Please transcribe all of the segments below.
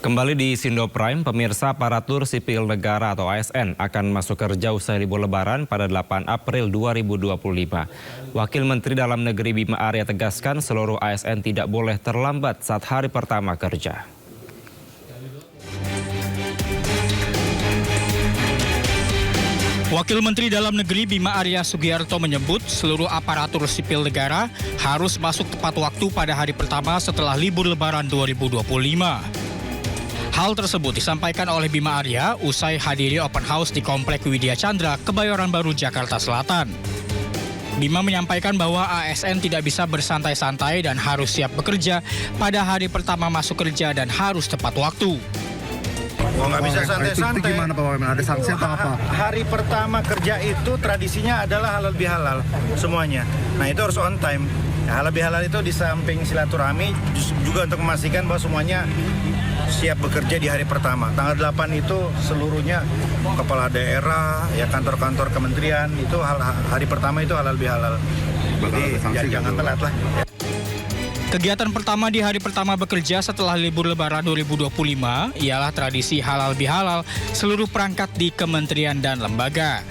Kembali di Sindo Prime, pemirsa aparatur sipil negara atau ASN akan masuk kerja usai libur lebaran pada 8 April 2025. Wakil Menteri Dalam Negeri Bima Arya tegaskan seluruh ASN tidak boleh terlambat saat hari pertama kerja. Wakil Menteri Dalam Negeri Bima Arya Sugiarto menyebut seluruh aparatur sipil negara harus masuk tepat waktu pada hari pertama setelah libur lebaran 2025. Hal tersebut disampaikan oleh Bima Arya usai hadiri open house di Komplek Widya Chandra, Kebayoran Baru, Jakarta Selatan. Bima menyampaikan bahwa ASN tidak bisa bersantai-santai dan harus siap bekerja pada hari pertama masuk kerja dan harus tepat waktu. Nggak bisa santai-santai. Itu gimana Pak Wamen? Ada sanksi atau apa? Hari pertama kerja itu tradisinya adalah halal bihalal semuanya. Nah itu harus on time. Halal bihalal itu di samping silaturahmi juga untuk memastikan bahwa semuanya siap bekerja di hari pertama. Tanggal 8 itu seluruhnya kepala daerah, ya kantor-kantor kementerian itu hari pertama itu halal bihalal. Jadi jangan telat lah. Kegiatan pertama di hari pertama bekerja setelah libur lebaran 2025 ialah tradisi halal bihalal seluruh perangkat di kementerian dan lembaga.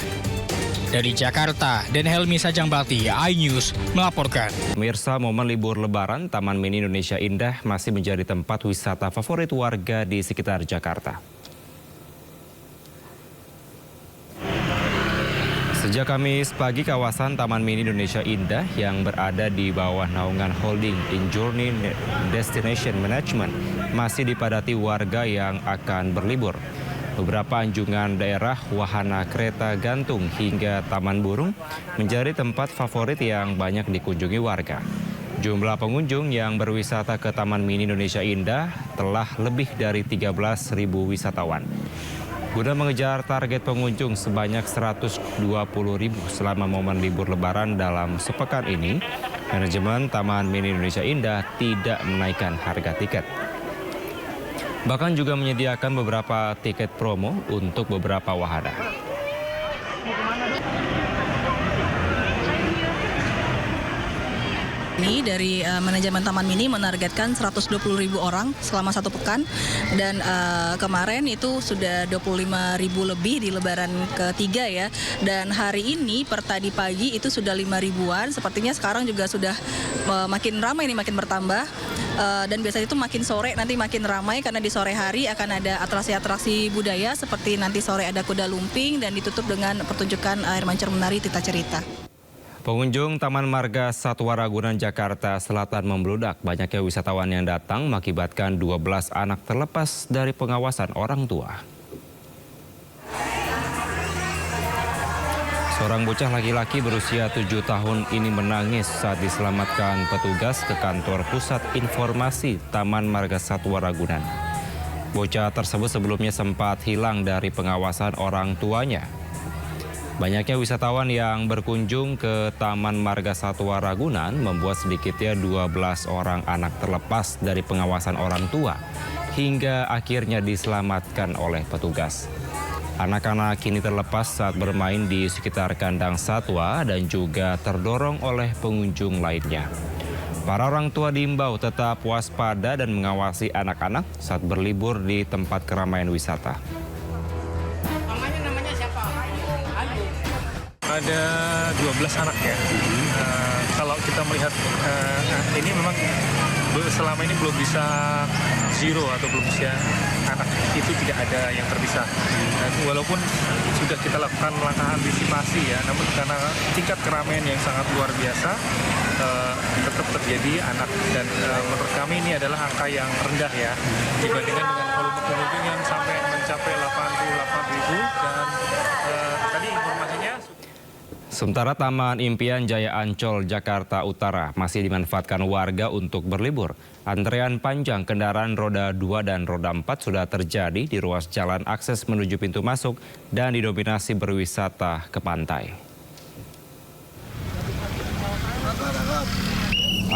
Dari Jakarta, Den Helmi Sajangbati, iNews melaporkan. Pemirsa, momen libur lebaran, Taman Mini Indonesia Indah masih menjadi tempat wisata favorit warga di sekitar Jakarta. Sejak Kamis pagi, kawasan Taman Mini Indonesia Indah yang berada di bawah naungan Holding in Journey Destination Management masih dipadati warga yang akan berlibur. Beberapa anjungan daerah, wahana kereta gantung hingga taman burung menjadi tempat favorit yang banyak dikunjungi warga. Jumlah pengunjung yang berwisata ke Taman Mini Indonesia Indah telah lebih dari 13.000 wisatawan. Guna mengejar target pengunjung sebanyak 120.000 selama momen libur lebaran dalam sepekan ini, manajemen Taman Mini Indonesia Indah tidak menaikkan harga tiket. Bahkan juga menyediakan beberapa tiket promo untuk beberapa wahana. Ini dari manajemen Taman Mini menargetkan 120.000 orang selama satu pekan, dan kemarin itu sudah 25.000 lebih di lebaran ketiga ya, dan hari ini per tadi pagi itu sudah 5.000-an, sepertinya sekarang juga sudah makin ramai nih, makin bertambah. Dan biasanya itu makin sore nanti makin ramai karena di sore hari akan ada atraksi-atraksi budaya seperti nanti sore ada kuda lumping dan ditutup dengan pertunjukan air mancur menari Tita Cerita. Pengunjung Taman Marga Satwa Ragunan, Jakarta Selatan membludak. Banyaknya wisatawan yang datang mengakibatkan 12 anak terlepas dari pengawasan orang tua. Seorang bocah laki-laki berusia 7 tahun ini menangis saat diselamatkan petugas ke kantor Pusat Informasi Taman Marga Satwa Ragunan. Bocah tersebut sebelumnya sempat hilang dari pengawasan orang tuanya. Banyaknya wisatawan yang berkunjung ke Taman Marga Satwa Ragunan membuat sedikitnya 12 orang anak terlepas dari pengawasan orang tua hingga akhirnya diselamatkan oleh petugas. Anak-anak kini terlepas saat bermain di sekitar kandang satwa dan juga terdorong oleh pengunjung lainnya. Para orang tua diimbau tetap waspada dan mengawasi anak-anak saat berlibur di tempat keramaian wisata. Namanya siapa? Ada 12 anak ya. Kalau kita melihat ini memang selama ini belum bisa zero atau belum bisa anak itu tidak ada yang terpisah. Walaupun sudah kita lakukan langkah antisipasi ya, namun karena tingkat keramaian yang sangat luar biasa tetap terjadi anak, dan menurut kami ini adalah angka yang rendah ya dibandingkan dengan volume pengunjung yang sampai mencapai 88.000 dan tadi informasinya. Sementara Taman Impian Jaya Ancol, Jakarta Utara masih dimanfaatkan warga untuk berlibur. Antrean panjang kendaraan roda 2 dan roda 4 sudah terjadi di ruas jalan akses menuju pintu masuk dan didominasi berwisata ke pantai.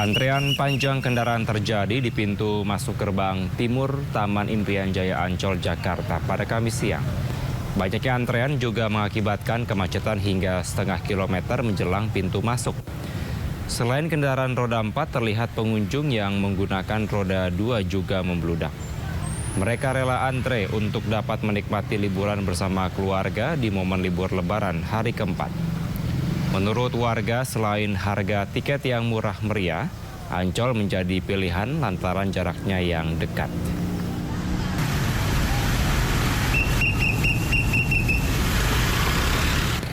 Antrean panjang kendaraan terjadi di pintu masuk gerbang timur Taman Impian Jaya Ancol, Jakarta pada Kamis siang. Banyaknya antrean juga mengakibatkan kemacetan hingga setengah kilometer menjelang pintu masuk. Selain kendaraan roda 4, terlihat pengunjung yang menggunakan roda 2 juga membludak. Mereka rela antre untuk dapat menikmati liburan bersama keluarga di momen libur Lebaran hari keempat. Menurut warga, selain harga tiket yang murah meriah, Ancol menjadi pilihan lantaran jaraknya yang dekat.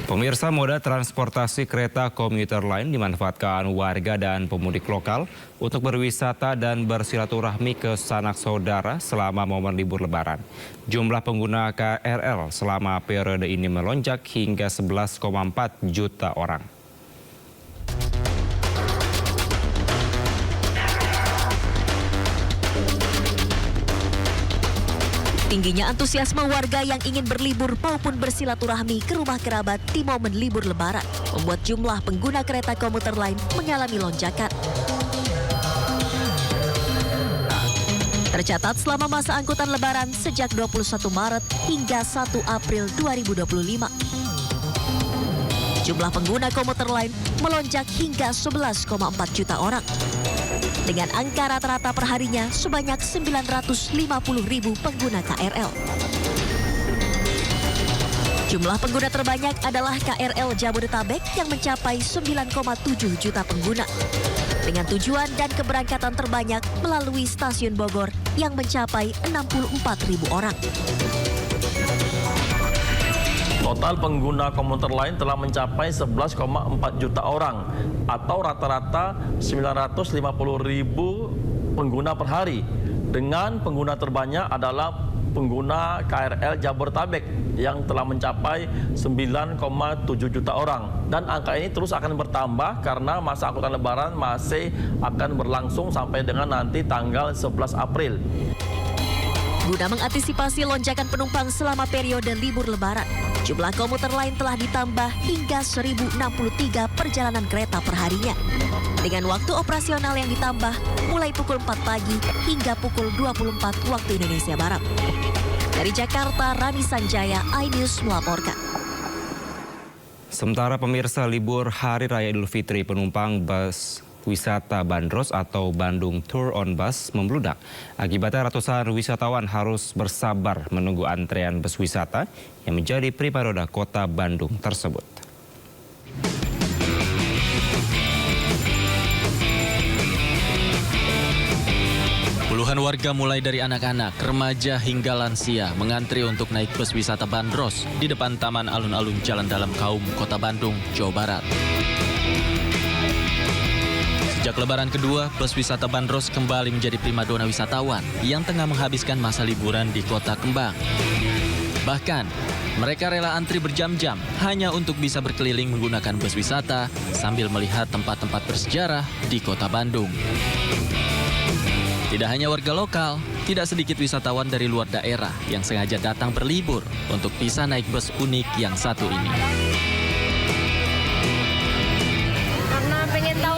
Pemirsa, moda transportasi kereta komuter lain dimanfaatkan warga dan pemudik lokal untuk berwisata dan bersilaturahmi ke sanak saudara selama momen libur Lebaran. Jumlah pengguna KRL selama periode ini melonjak hingga 11,4 juta orang. Tingginya antusiasme warga yang ingin berlibur maupun bersilaturahmi ke rumah kerabat di momen libur Lebaran membuat jumlah pengguna kereta komuter lain mengalami lonjakan. Tercatat selama masa angkutan Lebaran sejak 21 Maret hingga 1 April 2025. Jumlah pengguna komuter lain melonjak hingga 11,4 juta orang. Dengan angka rata-rata perharinya sebanyak 950.000 pengguna KRL. Jumlah pengguna terbanyak adalah KRL Jabodetabek yang mencapai 9,7 juta pengguna. Dengan tujuan dan keberangkatan terbanyak melalui stasiun Bogor yang mencapai 64.000 orang. Total pengguna komuter lain telah mencapai 11,4 juta orang atau rata-rata 950.000 pengguna per hari. Dengan pengguna terbanyak adalah pengguna KRL Jabodetabek yang telah mencapai 9,7 juta orang. Dan angka ini terus akan bertambah karena masa angkutan Lebaran masih akan berlangsung sampai dengan nanti tanggal 11 April. Guna mengantisipasi lonjakan penumpang selama periode libur Lebaran, jumlah komuter lain telah ditambah hingga 1.063 perjalanan kereta perharinya. Dengan waktu operasional yang ditambah mulai pukul 4 pagi hingga pukul 24 waktu Indonesia Barat. Dari Jakarta, Rani Sanjaya, iNews melaporkan. Sementara pemirsa, libur Hari Raya Idul Fitri penumpang bus wisata Bandros atau Bandung Tour on Bus membludak. Akibatnya ratusan wisatawan harus bersabar menunggu antrean bus wisata yang menjadi primadona kota Bandung tersebut. Puluhan warga mulai dari anak-anak, remaja hingga lansia mengantri untuk naik bus wisata Bandros di depan Taman Alun-Alun Jalan Dalam Kaum, Kota Bandung, Jawa Barat. Sejak Lebaran kedua, bus wisata Bandros kembali menjadi primadona wisatawan yang tengah menghabiskan masa liburan di Kota Kembang. Bahkan, mereka rela antri berjam-jam hanya untuk bisa berkeliling menggunakan bus wisata sambil melihat tempat-tempat bersejarah di Kota Bandung. Tidak hanya warga lokal, tidak sedikit wisatawan dari luar daerah yang sengaja datang berlibur untuk bisa naik bus unik yang satu ini. Karena pengen tahu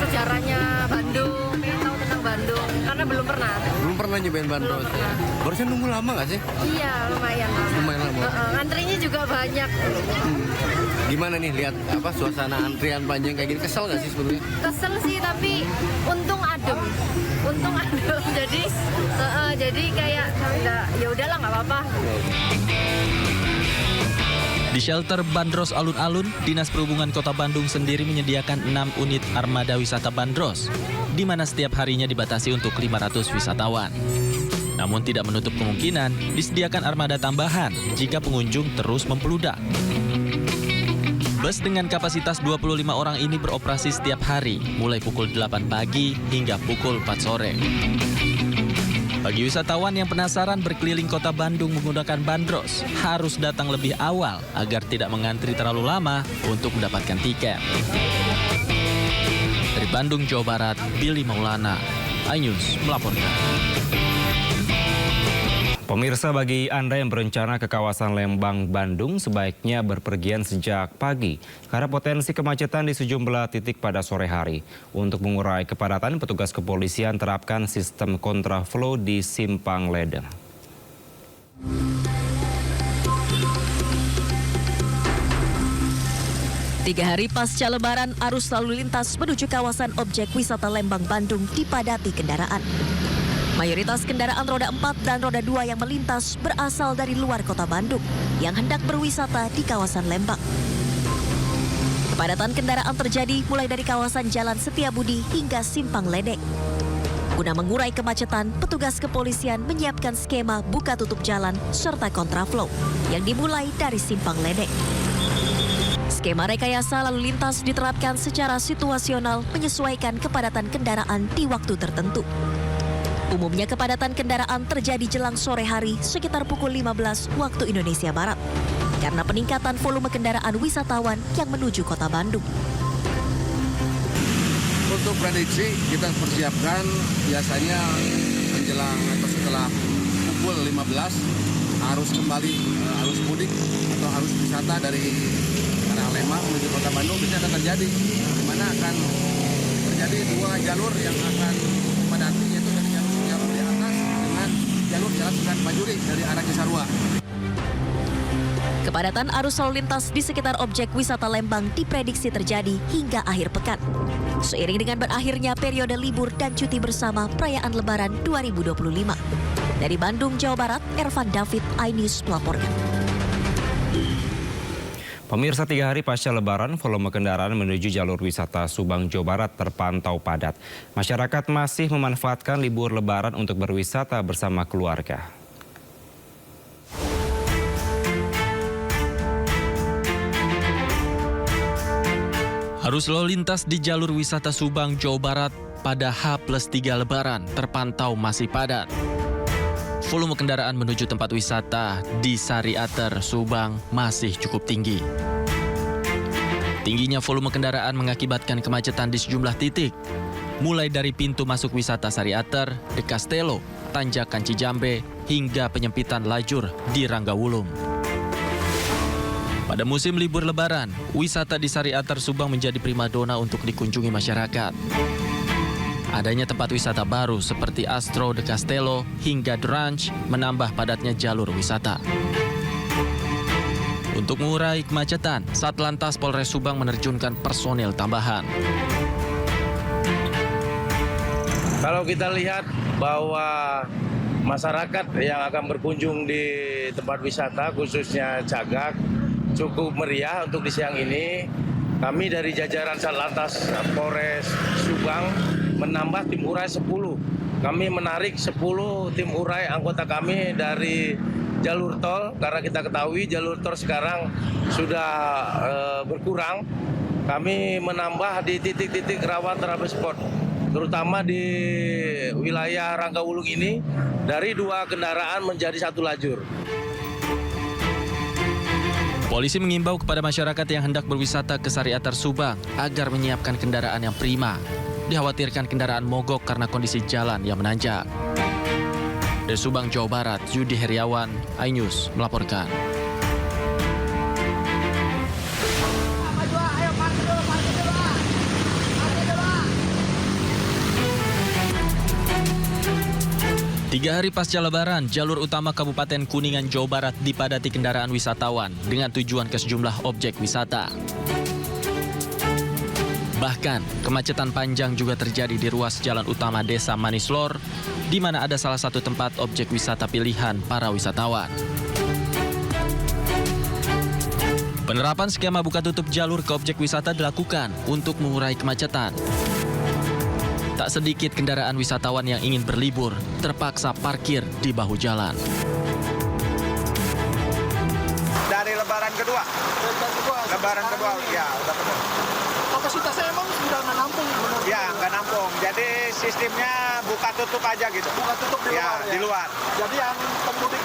sejarahnya Bandung, pengen tahu tentang Bandung, karena belum pernah. Belum pernah nyobain Bandros. Barusan nunggu lama nggak sih? Iya, lumayan lama. Lumayan lama. Antrinya juga banyak. Gimana nih lihat suasana antrian panjang kayak gini, kesel nggak sih sebetulnya? Kesel sih, tapi untung adem. Jadi kayak ya udahlah nggak apa-apa. Di shelter Bandros Alun-Alun, Dinas Perhubungan Kota Bandung sendiri menyediakan 6 unit armada wisata Bandros, di mana setiap harinya dibatasi untuk 500 wisatawan. Namun tidak menutup kemungkinan disediakan armada tambahan jika pengunjung terus mempeludak. Bus dengan kapasitas 25 orang ini beroperasi setiap hari, mulai pukul 8 pagi hingga pukul 4 sore. Bagi wisatawan yang penasaran berkeliling Kota Bandung menggunakan Bandros, harus datang lebih awal agar tidak mengantri terlalu lama untuk mendapatkan tiket. Dari Bandung, Jawa Barat, Billy Maulana, iNews melaporkan. Pemirsa, bagi Anda yang berencana ke kawasan Lembang, Bandung, sebaiknya berpergian sejak pagi karena potensi kemacetan di sejumlah titik pada sore hari. Untuk mengurai kepadatan, petugas kepolisian terapkan sistem kontraflow di Simpang Ledeng. Tiga hari pasca Lebaran, arus lalu lintas menuju kawasan objek wisata Lembang, Bandung dipadati kendaraan. Mayoritas kendaraan roda 4 dan roda 2 yang melintas berasal dari luar kota Bandung yang hendak berwisata di kawasan Lembang. Kepadatan kendaraan terjadi mulai dari kawasan Jalan Setiabudi hingga Simpang Ledeng. Guna mengurai kemacetan, petugas kepolisian menyiapkan skema buka tutup jalan serta kontraflow yang dimulai dari Simpang Ledeng. Skema rekayasa lalu lintas diterapkan secara situasional menyesuaikan kepadatan kendaraan di waktu tertentu. Umumnya kepadatan kendaraan terjadi jelang sore hari sekitar pukul 15 waktu Indonesia Barat karena peningkatan volume kendaraan wisatawan yang menuju kota Bandung. Untuk prediksi kita persiapkan biasanya menjelang atau setelah pukul 15 arus kembali arus mudik atau arus wisata dari arah Lembang menuju kota Bandung bisa akan terjadi, di mana akan terjadi dua jalur yang akan dipadati, yaitu dari jalur di atas dengan jalur Jalan Sunan Majuri dari arah Cisarua. Kepadatan arus lalu lintas di sekitar objek wisata Lembang diprediksi terjadi hingga akhir pekan. Seiring dengan berakhirnya periode libur dan cuti bersama perayaan Lebaran 2025. Dari Bandung, Jawa Barat, Ervan David, iNews melaporkan. Pemirsa, 3 hari pasca Lebaran, volume kendaraan menuju jalur wisata Subang, Jawa Barat terpantau padat. Masyarakat masih memanfaatkan libur Lebaran untuk berwisata bersama keluarga. Arus lalu lintas di jalur wisata Subang, Jawa Barat pada H+3 Lebaran terpantau masih padat. Volume kendaraan menuju tempat wisata di Sariater, Subang masih cukup tinggi. Tingginya volume kendaraan mengakibatkan kemacetan di sejumlah titik, mulai dari pintu masuk wisata Sariater, De Castello, Tanjakan Cijambe, hingga penyempitan lajur di Ranggawulung. Pada musim libur Lebaran, wisata di Sariater Subang menjadi primadona untuk dikunjungi masyarakat. Adanya tempat wisata baru seperti Astro De Castello hingga The Ranch menambah padatnya jalur wisata. Untuk mengurai kemacetan, Satlantas Polres Subang menerjunkan personil tambahan. Kalau kita lihat bahwa masyarakat yang akan berkunjung di tempat wisata khususnya Cagak cukup meriah untuk di siang ini, kami dari jajaran Satlantas Polres Subang menambah tim urai 10. Kami menarik 10 tim urai anggota kami dari jalur tol, karena kita ketahui jalur tol sekarang sudah berkurang. Kami menambah di titik-titik rawan travel spot, terutama di wilayah Ranggawulung ini, dari 2 kendaraan menjadi 1 lajur. Polisi mengimbau kepada masyarakat yang hendak berwisata ke Sariater Subang agar menyiapkan kendaraan yang prima. Dikhawatirkan kendaraan mogok karena kondisi jalan yang menanjak. Dari Subang, Jawa Barat, Yudi Heriawan, iNews melaporkan. Tiga hari pasca Lebaran, jalur utama Kabupaten Kuningan, Jawa Barat dipadati kendaraan wisatawan dengan tujuan ke sejumlah objek wisata. Bahkan, kemacetan panjang juga terjadi di ruas jalan utama Desa Manislor, di mana ada salah satu tempat objek wisata pilihan para wisatawan. Penerapan skema buka tutup jalur ke objek wisata dilakukan untuk mengurai kemacetan. Tak sedikit kendaraan wisatawan yang ingin berlibur terpaksa parkir di bahu jalan. Dari Lebaran kedua, ya udah penuh. Kapasitasnya emang sudah nggak nampung? Ya, nggak nampung. Jadi sistemnya buka tutup aja gitu. Buka tutup di luar ya? Di luar. Jadi yang pemudik,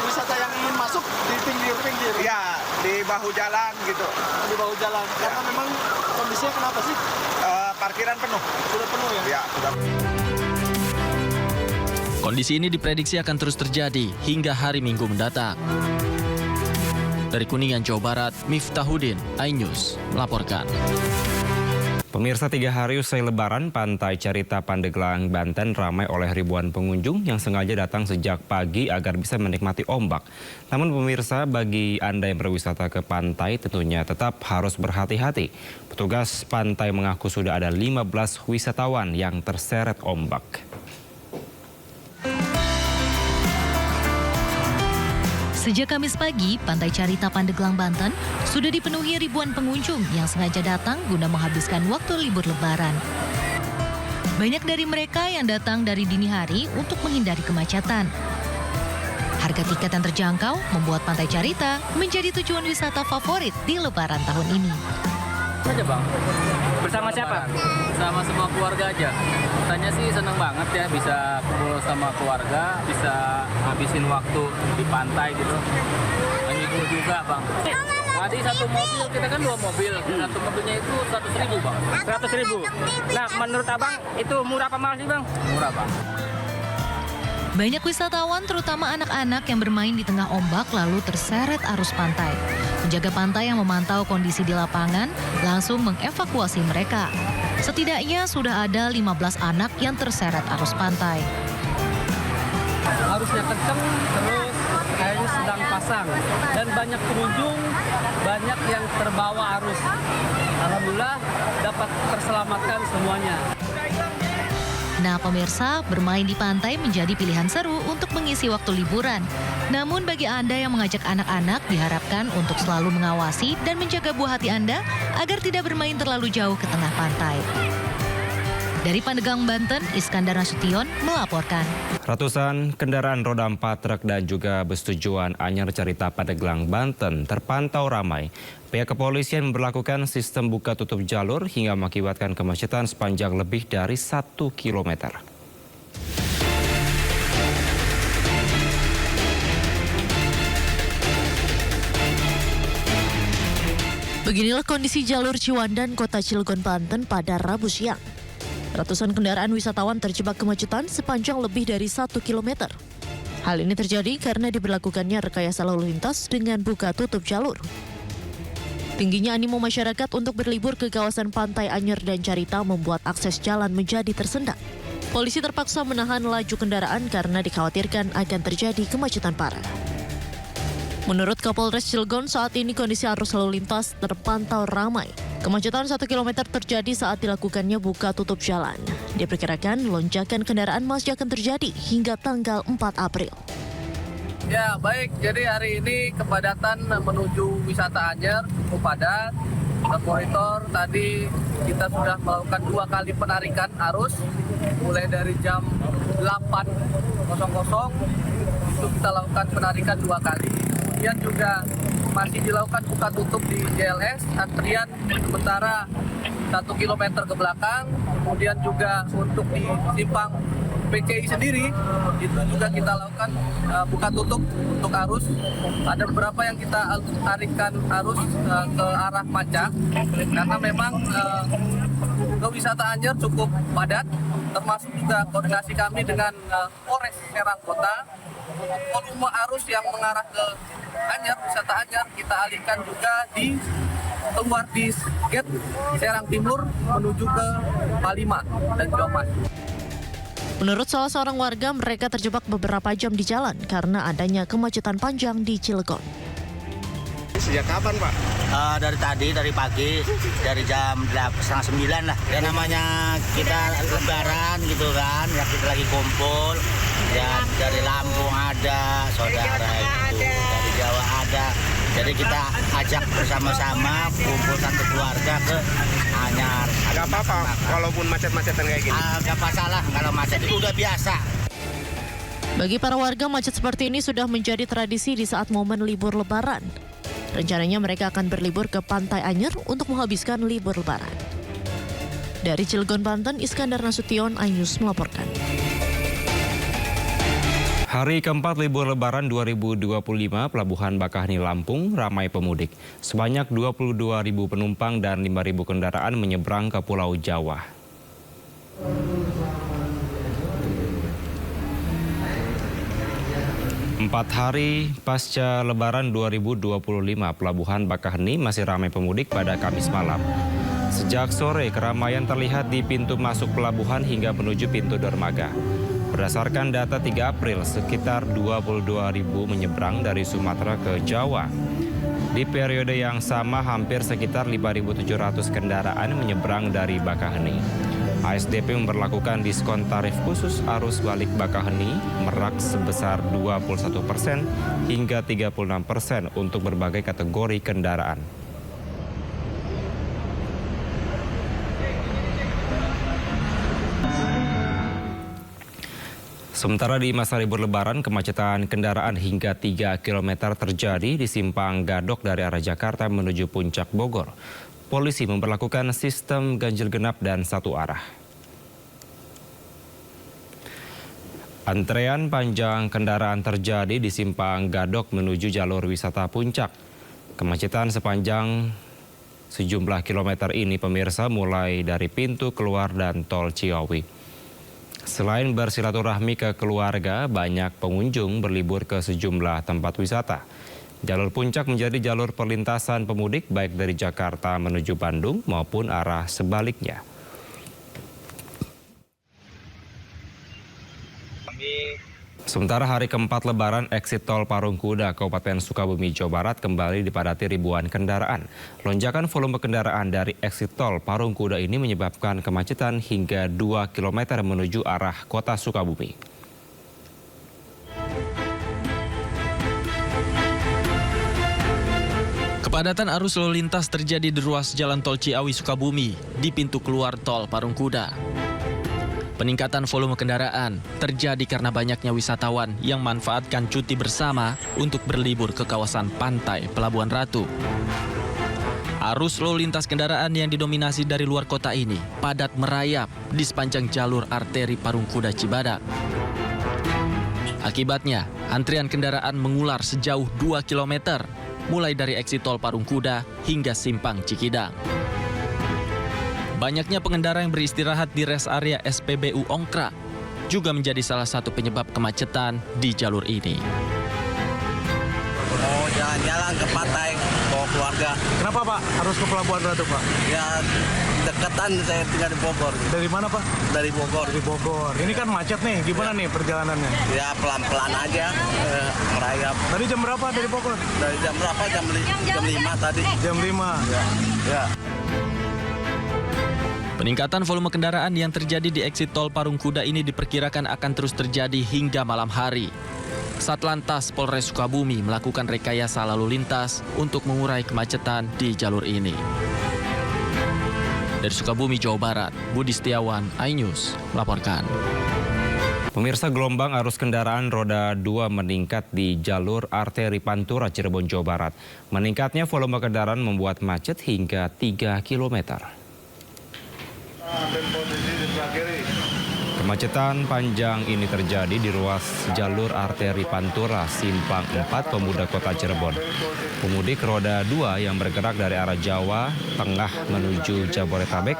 wisata yang ingin masuk di pinggir-pinggir? Ya, di bahu jalan gitu. Di bahu jalan. Ya. Karena memang kondisinya kenapa sih? Parkiran penuh. Sudah penuh ya? Ya, sudah. Kondisi ini diprediksi akan terus terjadi hingga hari Minggu mendatang. Dari Kuningan, Jawa Barat, Miftahudin, iNews melaporkan. Pemirsa, 3 hari usai Lebaran, Pantai Carita Pandeglang, Banten ramai oleh ribuan pengunjung yang sengaja datang sejak pagi agar bisa menikmati ombak. Namun pemirsa, bagi Anda yang berwisata ke pantai tentunya tetap harus berhati-hati. Petugas pantai mengaku sudah ada 15 wisatawan yang terseret ombak. Sejak Kamis pagi, Pantai Carita Pandeglang, Banten sudah dipenuhi ribuan pengunjung yang sengaja datang guna menghabiskan waktu libur Lebaran. Banyak dari mereka yang datang dari dini hari untuk menghindari kemacetan. Harga tiket yang terjangkau membuat Pantai Carita menjadi tujuan wisata favorit di Lebaran tahun ini. Aja bang, bersama siapa? Bersama semua keluarga aja. Katanya sih seneng banget ya bisa kumpul sama keluarga, bisa ngabisin waktu di pantai gitu. Menghibur juga bang. Tadi satu mobil, kita kan 2 mobil, satu mobilnya itu 100.000 bang. 100.000. Nah menurut abang itu murah apa mahal sih bang? Murah bang. Banyak wisatawan, terutama anak-anak yang bermain di tengah ombak lalu terseret arus pantai. Penjaga pantai yang memantau kondisi di lapangan langsung mengevakuasi mereka. Setidaknya sudah ada 15 anak yang terseret arus pantai. Arusnya kenceng, terus kayaknya sedang pasang. Dan banyak pengunjung, banyak yang terbawa arus. Alhamdulillah dapat terselamatkan semuanya. Nah pemirsa, bermain di pantai menjadi pilihan seru untuk mengisi waktu liburan. Namun bagi Anda yang mengajak anak-anak diharapkan untuk selalu mengawasi dan menjaga buah hati Anda agar tidak bermain terlalu jauh ke tengah pantai. Dari Pandeglang, Banten, Iskandar Nasution melaporkan. Ratusan kendaraan roda 4 truk dan juga bus tujuan Anyar Carita Pandeglang, Banten terpantau ramai. Pihak kepolisian memberlakukan sistem buka tutup jalur hingga mengakibatkan kemacetan sepanjang lebih dari 1 kilometer. Beginilah kondisi jalur Ciwandan, Kota Cilegon, Banten pada Rabu siang. Ratusan kendaraan wisatawan terjebak kemacetan sepanjang lebih dari 1 kilometer. Hal ini terjadi karena diberlakukannya rekayasa lalu lintas dengan buka tutup jalur. Tingginya animo masyarakat untuk berlibur ke kawasan Pantai Anyar dan Carita membuat akses jalan menjadi tersendat. Polisi terpaksa menahan laju kendaraan karena dikhawatirkan akan terjadi kemacetan parah. Menurut Kapolres Cilegon, saat ini kondisi arus lalu lintas terpantau ramai. Kemacetan 1 km terjadi saat dilakukannya buka tutup jalan. Diperkirakan lonjakan kendaraan masih akan terjadi hingga tanggal 4 April. Ya baik, jadi hari ini kepadatan menuju wisata Anyar cukup padat. Monitor tadi kita sudah melakukan 2 kali penarikan arus, mulai dari jam 8.00 itu kita lakukan penarikan 2 kali. Kemudian juga masih dilakukan buka tutup di JLS, antrian sementara 1 km ke belakang. Kemudian juga untuk di simpang PCI sendiri itu juga kita lakukan buka tutup untuk arus. Ada beberapa yang kita alihkan arus ke arah Mancak karena memang wisata Anyar cukup padat, termasuk juga koordinasi kami dengan Polres Serang Kota. Volume arus yang mengarah ke Anyar, wisata Anyar kita alihkan juga di keluar di gate Serang Timur menuju ke Palima dan Jomas. Menurut salah seorang warga, mereka terjebak beberapa jam di jalan karena adanya kemacetan panjang di Cilegon. Sejak kapan Pak? Dari pagi, dari jam 8:30 lah. Ya namanya kita lebaran gitu kan, ya kita lagi kumpul. Ya dari Lampung ada, saudara itu, dari Jawa ada. Jadi kita ajak bersama-sama kumpul satu keluarga ke Anyar. Gak apa-apa walaupun macet-macetan kayak gini? Gak masalah, kalau macet itu udah biasa. Bagi para warga, macet seperti ini sudah menjadi tradisi di saat momen libur Lebaran. Rencananya mereka akan berlibur ke Pantai Anyar untuk menghabiskan libur Lebaran. Dari Cilegon, Banten, Iskandar Nasution, iNews melaporkan. Hari keempat libur Lebaran 2025, Pelabuhan Bakaheni, Lampung ramai pemudik. Sebanyak 22.000 penumpang dan 5.000 kendaraan menyeberang ke Pulau Jawa. Empat hari pasca Lebaran 2025, Pelabuhan Bakaheni masih ramai pemudik pada Kamis malam. Sejak sore, keramaian terlihat di pintu masuk pelabuhan hingga menuju pintu dermaga. Berdasarkan data 3 April, sekitar 22.000 menyeberang dari Sumatera ke Jawa. Di periode yang sama, hampir sekitar 5.700 kendaraan menyeberang dari Bakaheni. ASDP memberlakukan diskon tarif khusus arus balik Bakaheni Merak sebesar 21% hingga 36% untuk berbagai kategori kendaraan. Sementara di masa libur Lebaran, kemacetan kendaraan hingga 3 km terjadi di simpang Gadok dari arah Jakarta menuju Puncak Bogor. Polisi memberlakukan sistem ganjil genap dan satu arah. Antrean panjang kendaraan terjadi di simpang Gadok menuju jalur wisata Puncak. Kemacetan sepanjang sejumlah kilometer ini pemirsa mulai dari pintu keluar dan tol Ciawi. Selain bersilaturahmi ke keluarga, banyak pengunjung berlibur ke sejumlah tempat wisata. Jalur Puncak menjadi jalur perlintasan pemudik baik dari Jakarta menuju Bandung maupun arah sebaliknya. Sementara hari keempat Lebaran, eksit tol Parungkuda, Kabupaten Sukabumi, Jawa Barat kembali dipadati ribuan kendaraan. Lonjakan volume kendaraan dari eksit tol Parungkuda ini menyebabkan kemacetan hingga 2 km menuju arah kota Sukabumi. Kepadatan arus lalu lintas terjadi di ruas Jalan Tol Ciawi Sukabumi di pintu keluar tol Parungkuda. Peningkatan volume kendaraan terjadi karena banyaknya wisatawan yang manfaatkan cuti bersama untuk berlibur ke kawasan pantai Pelabuhan Ratu. Arus lalu lintas kendaraan yang didominasi dari luar kota ini padat merayap di sepanjang jalur arteri Parungkuda Cibadak. Akibatnya, antrian kendaraan mengular sejauh 2 km, mulai dari eksit tol Parungkuda hingga simpang Cikidang. Banyaknya pengendara yang beristirahat di rest area SPBU Ongkra juga menjadi salah satu penyebab kemacetan di jalur ini. Mau jalan-jalan ke pantai, bawa keluarga. Kenapa Pak harus ke Pelabuhan Ratu Pak? Ya deketan, saya tinggal di Bogor. Dari mana Pak? Dari Bogor. Dari Bogor. Ini kan macet nih, gimana nih perjalanannya? Ya pelan-pelan aja, merayap. Tadi jam berapa dari Bogor? Dari jam berapa? Jam 5 tadi. Jam 5? Ya. Peningkatan volume kendaraan yang terjadi di eksit tol Parungkuda ini diperkirakan akan terus terjadi hingga malam hari. Satlantas Polres Sukabumi melakukan rekayasa lalu lintas untuk mengurai kemacetan di jalur ini. Dari Sukabumi, Jawa Barat, Budi Setiawan, iNews melaporkan. Pemirsa, gelombang arus kendaraan roda 2 meningkat di jalur arteri Pantura, Cirebon, Jawa Barat. Meningkatnya volume kendaraan membuat macet hingga 3 km. Kemacetan panjang ini terjadi di ruas jalur arteri Pantura, Simpang 4, Pemuda Kota Cirebon. Pemudik roda 2 yang bergerak dari arah Jawa Tengah menuju Jabodetabek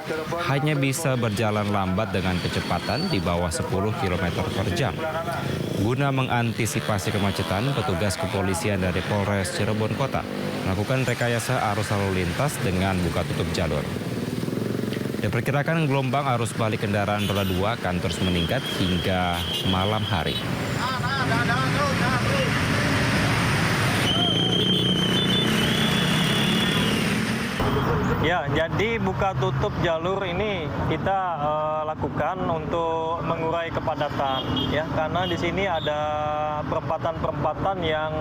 hanya bisa berjalan lambat dengan kecepatan di bawah 10 km per jam. Guna mengantisipasi kemacetan, petugas kepolisian dari Polres Cirebon Kota melakukan rekayasa arus lalu lintas dengan buka tutup jalur. Diperkirakan gelombang arus balik kendaraan roda 2 akan terus meningkat hingga malam hari. Ya, jadi buka tutup jalur ini kita lakukan untuk mengurai kepadatan, ya, karena di sini ada perempatan-perempatan yang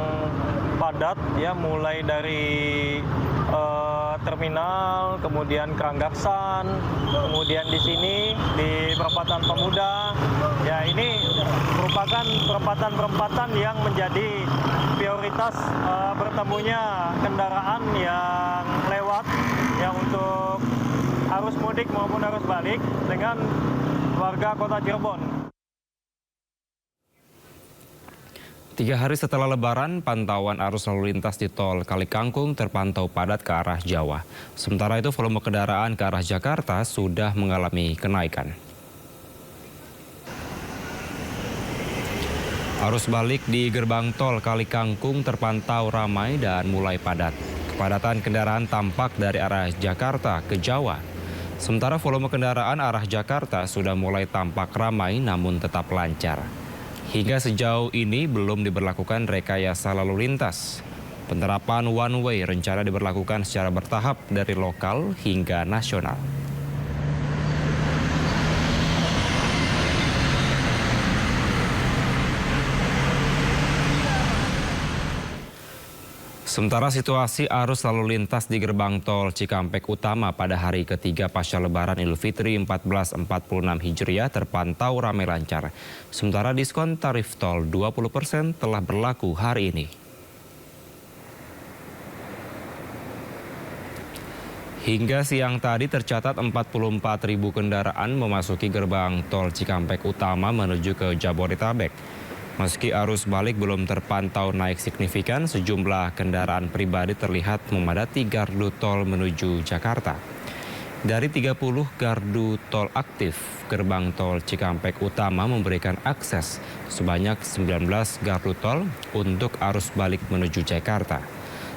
padat, ya, mulai dari terminal, kemudian Keranggaksan, kemudian di sini di perempatan Pemuda. Ya, ini merupakan perempatan-perempatan yang menjadi prioritas bertemunya kendaraan yang lewat, ya, untuk arus mudik maupun arus balik dengan warga Kota Cirebon. 3 hari setelah Lebaran, pantauan arus lalu lintas di tol Kalikangkung terpantau padat ke arah Jawa. Sementara itu, volume kendaraan ke arah Jakarta sudah mengalami kenaikan. Arus balik di gerbang tol Kalikangkung terpantau ramai dan mulai padat. Kepadatan kendaraan tampak dari arah Jakarta ke Jawa. Sementara volume kendaraan arah Jakarta sudah mulai tampak ramai namun tetap lancar. Hingga sejauh ini belum diberlakukan rekayasa lalu lintas. Penerapan one way rencana diberlakukan secara bertahap dari lokal hingga nasional. Sementara situasi arus lalu lintas di gerbang tol Cikampek Utama pada hari ketiga pasca Lebaran Idul Fitri 1446 Hijriah terpantau ramai lancar. Sementara diskon tarif tol 20% telah berlaku hari ini. Hingga siang tadi tercatat 44.000 kendaraan memasuki gerbang tol Cikampek Utama menuju ke Jabodetabek. Meski arus balik belum terpantau naik signifikan, sejumlah kendaraan pribadi terlihat memadati gardu tol menuju Jakarta. Dari 30 gardu tol aktif, gerbang tol Cikampek Utama memberikan akses sebanyak 19 gardu tol untuk arus balik menuju Jakarta.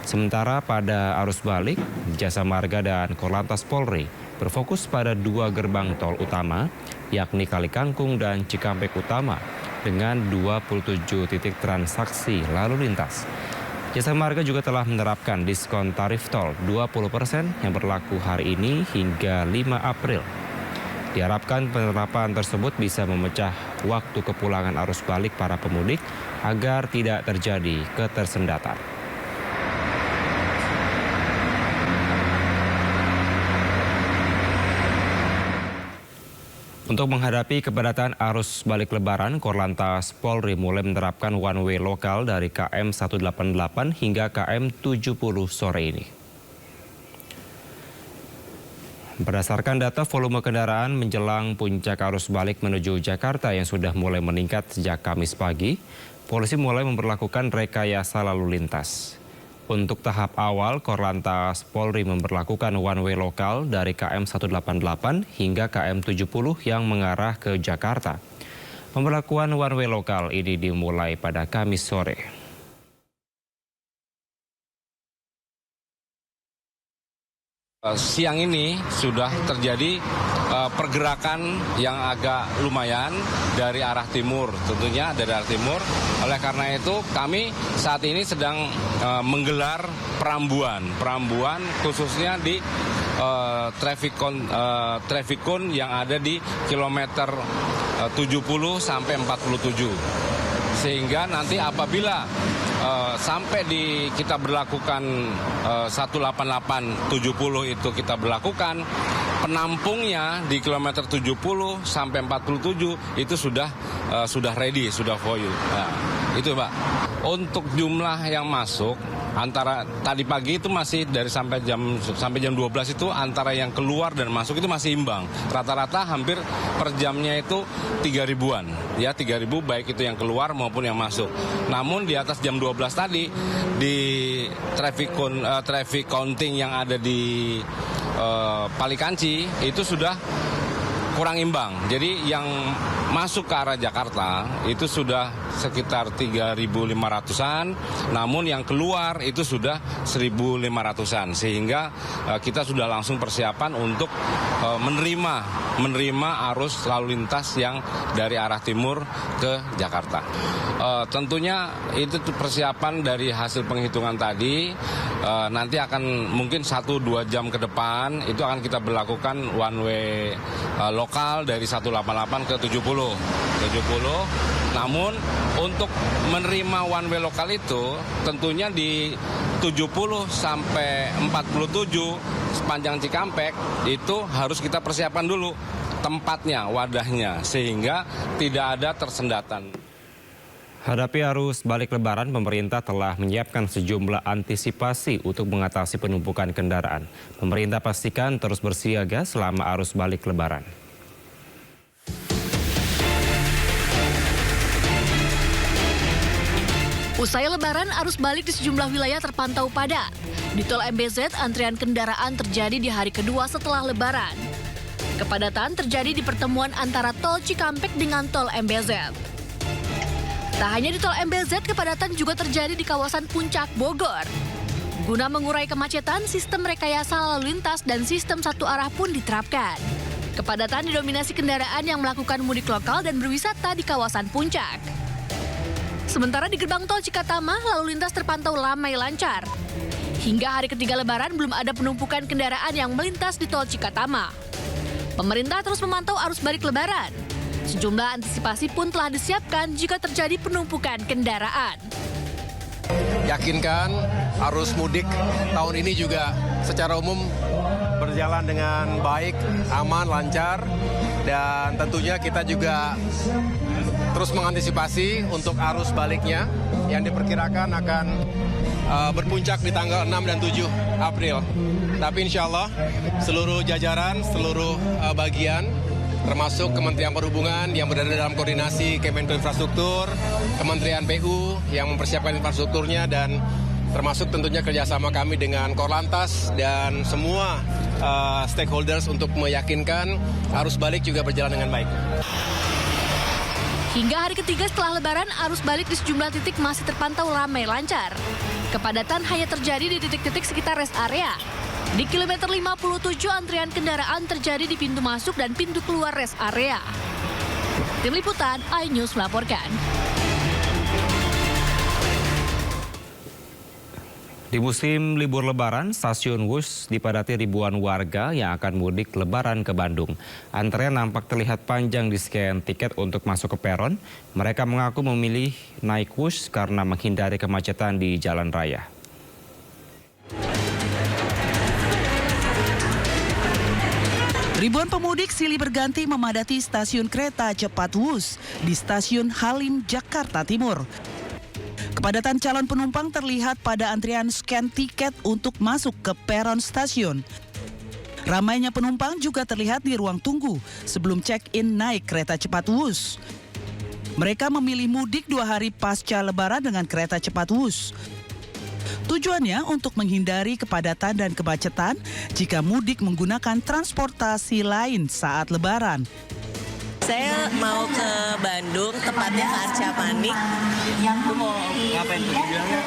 Sementara pada arus balik, Jasa Marga dan Korlantas Polri berfokus pada 2 gerbang tol utama, yakni Kali Kangkung dan Cikampek Utama, dengan 27 titik transaksi lalu lintas. Jasa Marga juga telah menerapkan diskon tarif tol 20% yang berlaku hari ini hingga 5 April. Diharapkan penerapan tersebut bisa memecah waktu kepulangan arus balik para pemudik agar tidak terjadi ketersendatan. Untuk menghadapi kepadatan arus balik Lebaran, Korlantas Polri mulai menerapkan one way lokal dari KM 188 hingga KM 70 sore ini. Berdasarkan data volume kendaraan menjelang puncak arus balik menuju Jakarta yang sudah mulai meningkat sejak Kamis pagi, polisi mulai memperlakukan rekayasa lalu lintas. Untuk tahap awal, Korlantas Polri memberlakukan one way lokal dari KM 188 hingga KM 70 yang mengarah ke Jakarta. Pemberlakuan one way lokal ini dimulai pada Kamis sore. Siang ini sudah terjadi pergerakan yang agak lumayan dari arah timur, tentunya dari arah timur. Oleh karena itu kami saat ini sedang menggelar perambuan khususnya di traffic cone yang ada di kilometer 70 sampai 47. Sehingga nanti apabila sampai kita berlakukan 188 70 itu kita berlakukan, penampungnya di kilometer 70 sampai 47 itu sudah ready, sudah for you. Nah, itu Pak. Untuk jumlah yang masuk antara tadi pagi itu masih dari sampai jam 12 itu antara yang keluar dan masuk itu masih imbang. Rata-rata hampir per jamnya itu 3.000-an. Ya 3.000 baik itu yang keluar maupun yang masuk. Namun di atas jam 12 tadi di traffic counting yang ada di Palikanci itu sudah kurang imbang. Jadi yang masuk ke arah Jakarta itu sudah sekitar 3.500-an, namun yang keluar itu sudah 1.500-an. Sehingga kita sudah langsung persiapan untuk menerima arus lalu lintas yang dari arah timur ke Jakarta. Tentunya itu persiapan dari hasil penghitungan tadi. Nanti akan mungkin 1-2 jam ke depan itu akan kita berlakukan one way lokal dari 188 ke 70. Namun untuk menerima one way lokal itu tentunya di 70 sampai 47 sepanjang Cikampek itu harus kita persiapkan dulu tempatnya, wadahnya, sehingga tidak ada tersendatan. Hadapi arus balik Lebaran, pemerintah telah menyiapkan sejumlah antisipasi untuk mengatasi penumpukan kendaraan. Pemerintah pastikan terus bersiaga selama arus balik Lebaran. Usai Lebaran, arus balik di sejumlah wilayah terpantau padat. Di Tol MBZ, antrian kendaraan terjadi di hari kedua setelah Lebaran. Kepadatan terjadi di pertemuan antara Tol Cikampek dengan Tol MBZ. Tak hanya di Tol MBZ, kepadatan juga terjadi di kawasan Puncak Bogor. Guna mengurai kemacetan, sistem rekayasa lalu lintas dan sistem satu arah pun diterapkan. Kepadatan didominasi kendaraan yang melakukan mudik lokal dan berwisata di kawasan Puncak. Sementara di gerbang tol Cikatama, lalu lintas terpantau ramai lancar. Hingga hari ketiga Lebaran belum ada penumpukan kendaraan yang melintas di tol Cikatama. Pemerintah terus memantau arus balik Lebaran. Sejumlah antisipasi pun telah disiapkan jika terjadi penumpukan kendaraan. yakinkan arus mudik tahun ini juga secara umum berjalan dengan baik, aman, lancar, dan tentunya kita juga terus mengantisipasi untuk arus baliknya yang diperkirakan akan berpuncak di tanggal 6 dan 7 April. Tapi insya Allah seluruh jajaran, seluruh bagian, termasuk Kementerian Perhubungan yang berada dalam koordinasi Kemenko Infrastruktur, Kementerian PU yang mempersiapkan infrastrukturnya, dan termasuk tentunya kerjasama kami dengan Korlantas dan semua stakeholders untuk meyakinkan arus balik juga berjalan dengan baik. Hingga hari ketiga setelah Lebaran, arus balik di sejumlah titik masih terpantau ramai lancar. Kepadatan hanya terjadi di titik-titik sekitar rest area. Di kilometer 57, antrian kendaraan terjadi di pintu masuk dan pintu keluar rest area. Tim Liputan, iNews melaporkan. Di musim libur Lebaran, stasiun Wush dipadati ribuan warga yang akan mudik Lebaran ke Bandung. Antrean nampak terlihat panjang di scan tiket untuk masuk ke peron. Mereka mengaku memilih naik Wush karena menghindari kemacetan di jalan raya. Ribuan pemudik silih berganti memadati stasiun kereta cepat Wush di Stasiun Halim, Jakarta Timur. Kepadatan calon penumpang terlihat pada antrian scan tiket untuk masuk ke peron stasiun. Ramainya penumpang juga terlihat di ruang tunggu sebelum check-in naik kereta cepat Wush. Mereka memilih mudik 2 hari pasca Lebaran dengan kereta cepat Wush. Tujuannya untuk menghindari kepadatan dan kemacetan jika mudik menggunakan transportasi lain saat Lebaran. Saya mau ke Bandung, tepatnya ke Arca Manik. Mau ngapain tujuannya?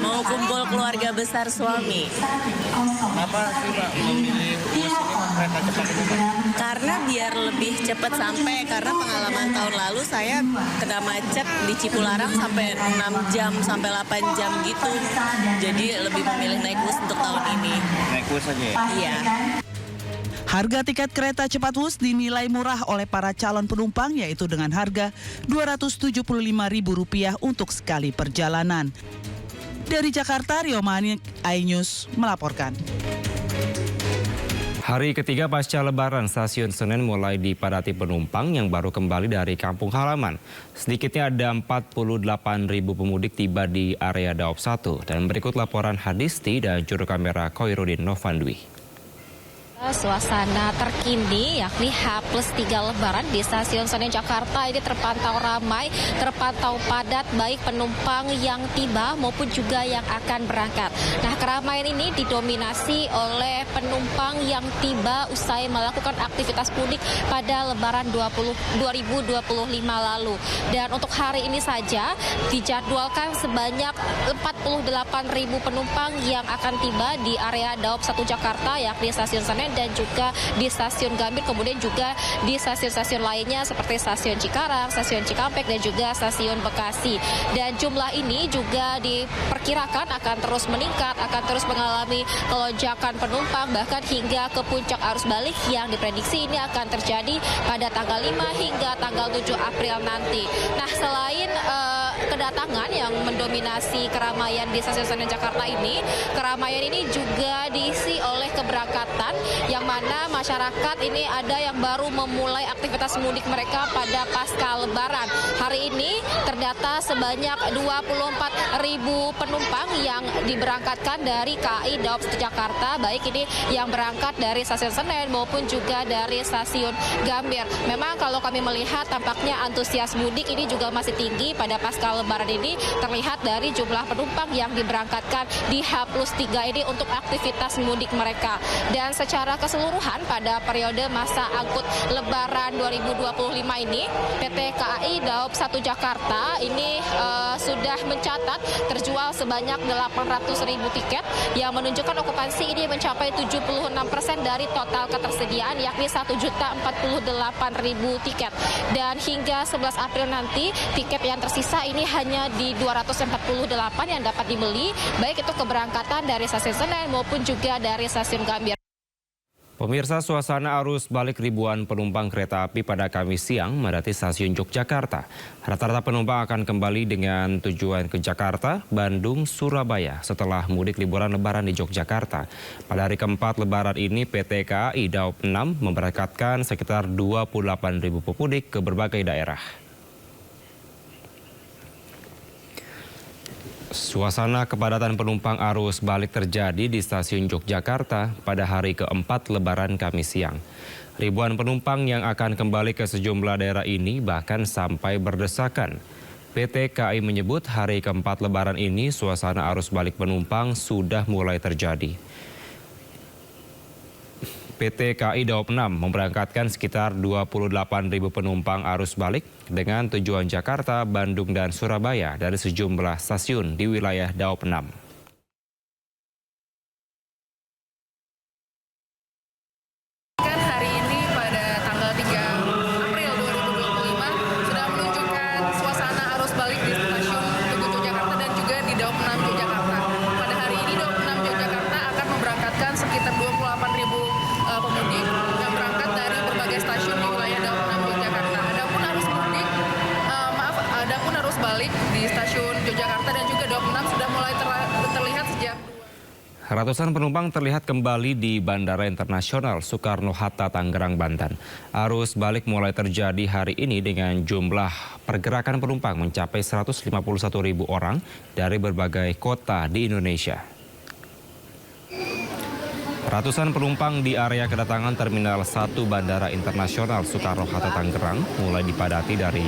Mau kumpul keluarga besar suami. Kenapa sih Pak memilih bus ini kereta cepat ini Pak? Karena biar lebih cepat sampai, karena pengalaman tahun lalu saya kena macet di Cipularang sampai 6 jam, sampai 8 jam gitu. Jadi lebih memilih naik bus untuk tahun ini. Naik bus aja ya? Iya. Harga tiket kereta cepat Wush dinilai murah oleh para calon penumpang, yaitu dengan harga Rp275.000 untuk sekali perjalanan. Dari Jakarta, Rio Manik, iNews melaporkan. Hari ketiga pasca Lebaran, stasiun Senen mulai dipadati penumpang yang baru kembali dari kampung halaman. Sedikitnya ada 48.000 pemudik tiba di area Daop 1. Dan berikut laporan Hadisti dan juru kamera Koirudin Novandwi. Suasana terkini yakni H+3 Lebaran di Stasiun Senen Jakarta ini terpantau ramai, terpantau padat baik penumpang yang tiba maupun juga yang akan berangkat. Nah, keramaian ini didominasi oleh penumpang yang tiba usai melakukan aktivitas mudik pada Lebaran 2025 lalu. Dan untuk hari ini saja dijadwalkan sebanyak 48.000 penumpang yang akan tiba di area Daop 1 Jakarta yakni Stasiun Senen dan juga di Stasiun Gambir, kemudian juga di stasiun-stasiun lainnya seperti Stasiun Cikarang, Stasiun Cikampek, dan juga Stasiun Bekasi. Dan jumlah ini juga diperkirakan akan terus meningkat, akan terus mengalami kelonjakan penumpang, bahkan hingga ke puncak arus balik yang diprediksi ini akan terjadi pada tanggal 5 hingga tanggal 7 April nanti. Nah, selain kedatangan yang mendominasi keramaian di Stasiun Senen Jakarta ini, keramaian ini juga diisi oleh keberangkatan yang mana masyarakat ini ada yang baru memulai aktivitas mudik mereka pada pasca Lebaran. Hari ini terdata sebanyak 24.000 penumpang yang diberangkatkan dari KAI Daop 1 Jakarta, baik ini yang berangkat dari Stasiun Senen maupun juga dari Stasiun Gambir. Memang kalau kami melihat tampaknya antusias mudik ini juga masih tinggi pada pasca Lebaran ini, terlihat dari jumlah penumpang yang diberangkatkan di H+3 ini untuk aktivitas mudik mereka. Dan secara keseluruhan pada periode masa angkut Lebaran 2025 ini, PT KAI Daop 1 Jakarta ini sudah mencatat terjual sebanyak 800.000 tiket yang menunjukkan okupansi ini mencapai 76% dari total ketersediaan yakni 1.048.000 tiket. Dan hingga 11 April nanti tiket yang tersisa ini hanya di 248 yang dapat dibeli, baik itu keberangkatan dari Stasiun Senen maupun juga dari Stasiun Gambir. Pemirsa, suasana arus balik ribuan penumpang kereta api pada Kamis siang memadati stasiun Yogyakarta. Rata-rata penumpang akan kembali dengan tujuan ke Jakarta, Bandung, Surabaya setelah mudik liburan lebaran di Yogyakarta. Pada hari keempat lebaran ini, PT KAI Daob 6 memberangkatkan sekitar 28.000 pemudik ke berbagai daerah. Suasana kepadatan penumpang arus balik terjadi di stasiun Yogyakarta pada hari keempat lebaran Kamis siang. Ribuan penumpang yang akan kembali ke sejumlah daerah ini bahkan sampai berdesakan. PT KAI menyebut hari keempat lebaran ini suasana arus balik penumpang sudah mulai terjadi. PT KAI Daob 6 memberangkatkan sekitar 28.000 penumpang arus balik dengan tujuan Jakarta, Bandung, dan Surabaya dari sejumlah stasiun di wilayah Daob 6. Hari ini pada tanggal 3 April 2025 sudah menunjukkan suasana arus balik di stasiun Tugu Yogyakarta dan juga di Daob 6 Yogyakarta. Pada hari ini Daob 6 Yogyakarta akan memberangkatkan sekitar 28.000 pemudik yang berangkat dari berbagai stasiun di wilayah Daob 6 Yogyakarta. Adapun arus balik di stasiun Yogyakarta dan juga Daob 6 sudah mulai terlihat sejak Ratusan penumpang terlihat kembali di Bandara Internasional Soekarno-Hatta, Tangerang, Banten. Arus balik mulai terjadi hari ini dengan jumlah pergerakan penumpang mencapai 151.000 orang dari berbagai kota di Indonesia. Ratusan penumpang di area kedatangan Terminal 1 Bandara Internasional Soekarno-Hatta, Tangerang mulai dipadati dari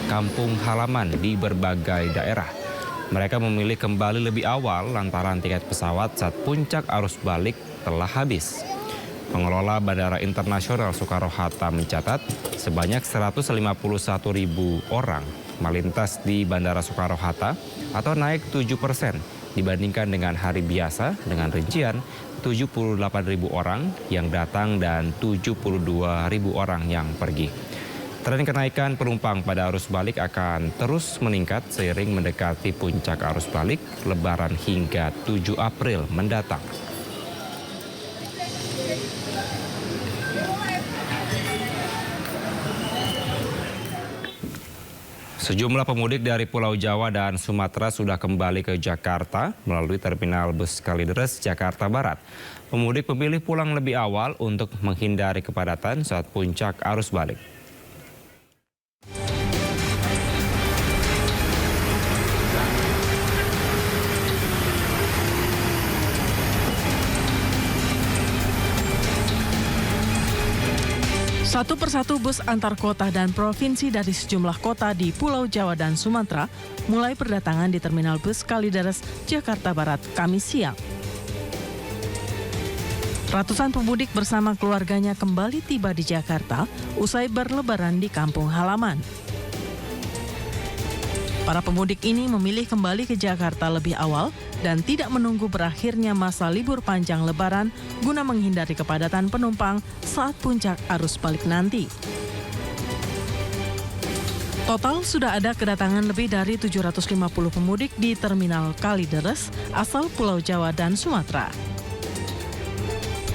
kampung halaman di berbagai daerah. Mereka memilih kembali lebih awal lantaran tiket pesawat saat puncak arus balik telah habis. Pengelola Bandara Internasional Soekarno-Hatta mencatat sebanyak 151.000 orang melintas di Bandara Soekarno-Hatta atau naik 7% dibandingkan dengan hari biasa dengan rincian 78.000 orang yang datang dan 72.000 orang yang pergi. Tren kenaikan penumpang pada arus balik akan terus meningkat seiring mendekati puncak arus balik Lebaran hingga 7 April mendatang. Sejumlah pemudik dari Pulau Jawa dan Sumatera sudah kembali ke Jakarta melalui Terminal Bus Kalideres, Jakarta Barat. Pemudik memilih pulang lebih awal untuk menghindari kepadatan saat puncak arus balik. Satu persatu bus antar kota dan provinsi dari sejumlah kota di Pulau Jawa dan Sumatera mulai berdatangan di Terminal Bus Kalideres, Jakarta Barat, Kamis siang. Ratusan pemudik bersama keluarganya kembali tiba di Jakarta usai berlebaran di kampung halaman. Para pemudik ini memilih kembali ke Jakarta lebih awal dan tidak menunggu berakhirnya masa libur panjang Lebaran guna menghindari kepadatan penumpang saat puncak arus balik nanti. Total sudah ada kedatangan lebih dari 750 pemudik di Terminal Kalideres asal Pulau Jawa dan Sumatera.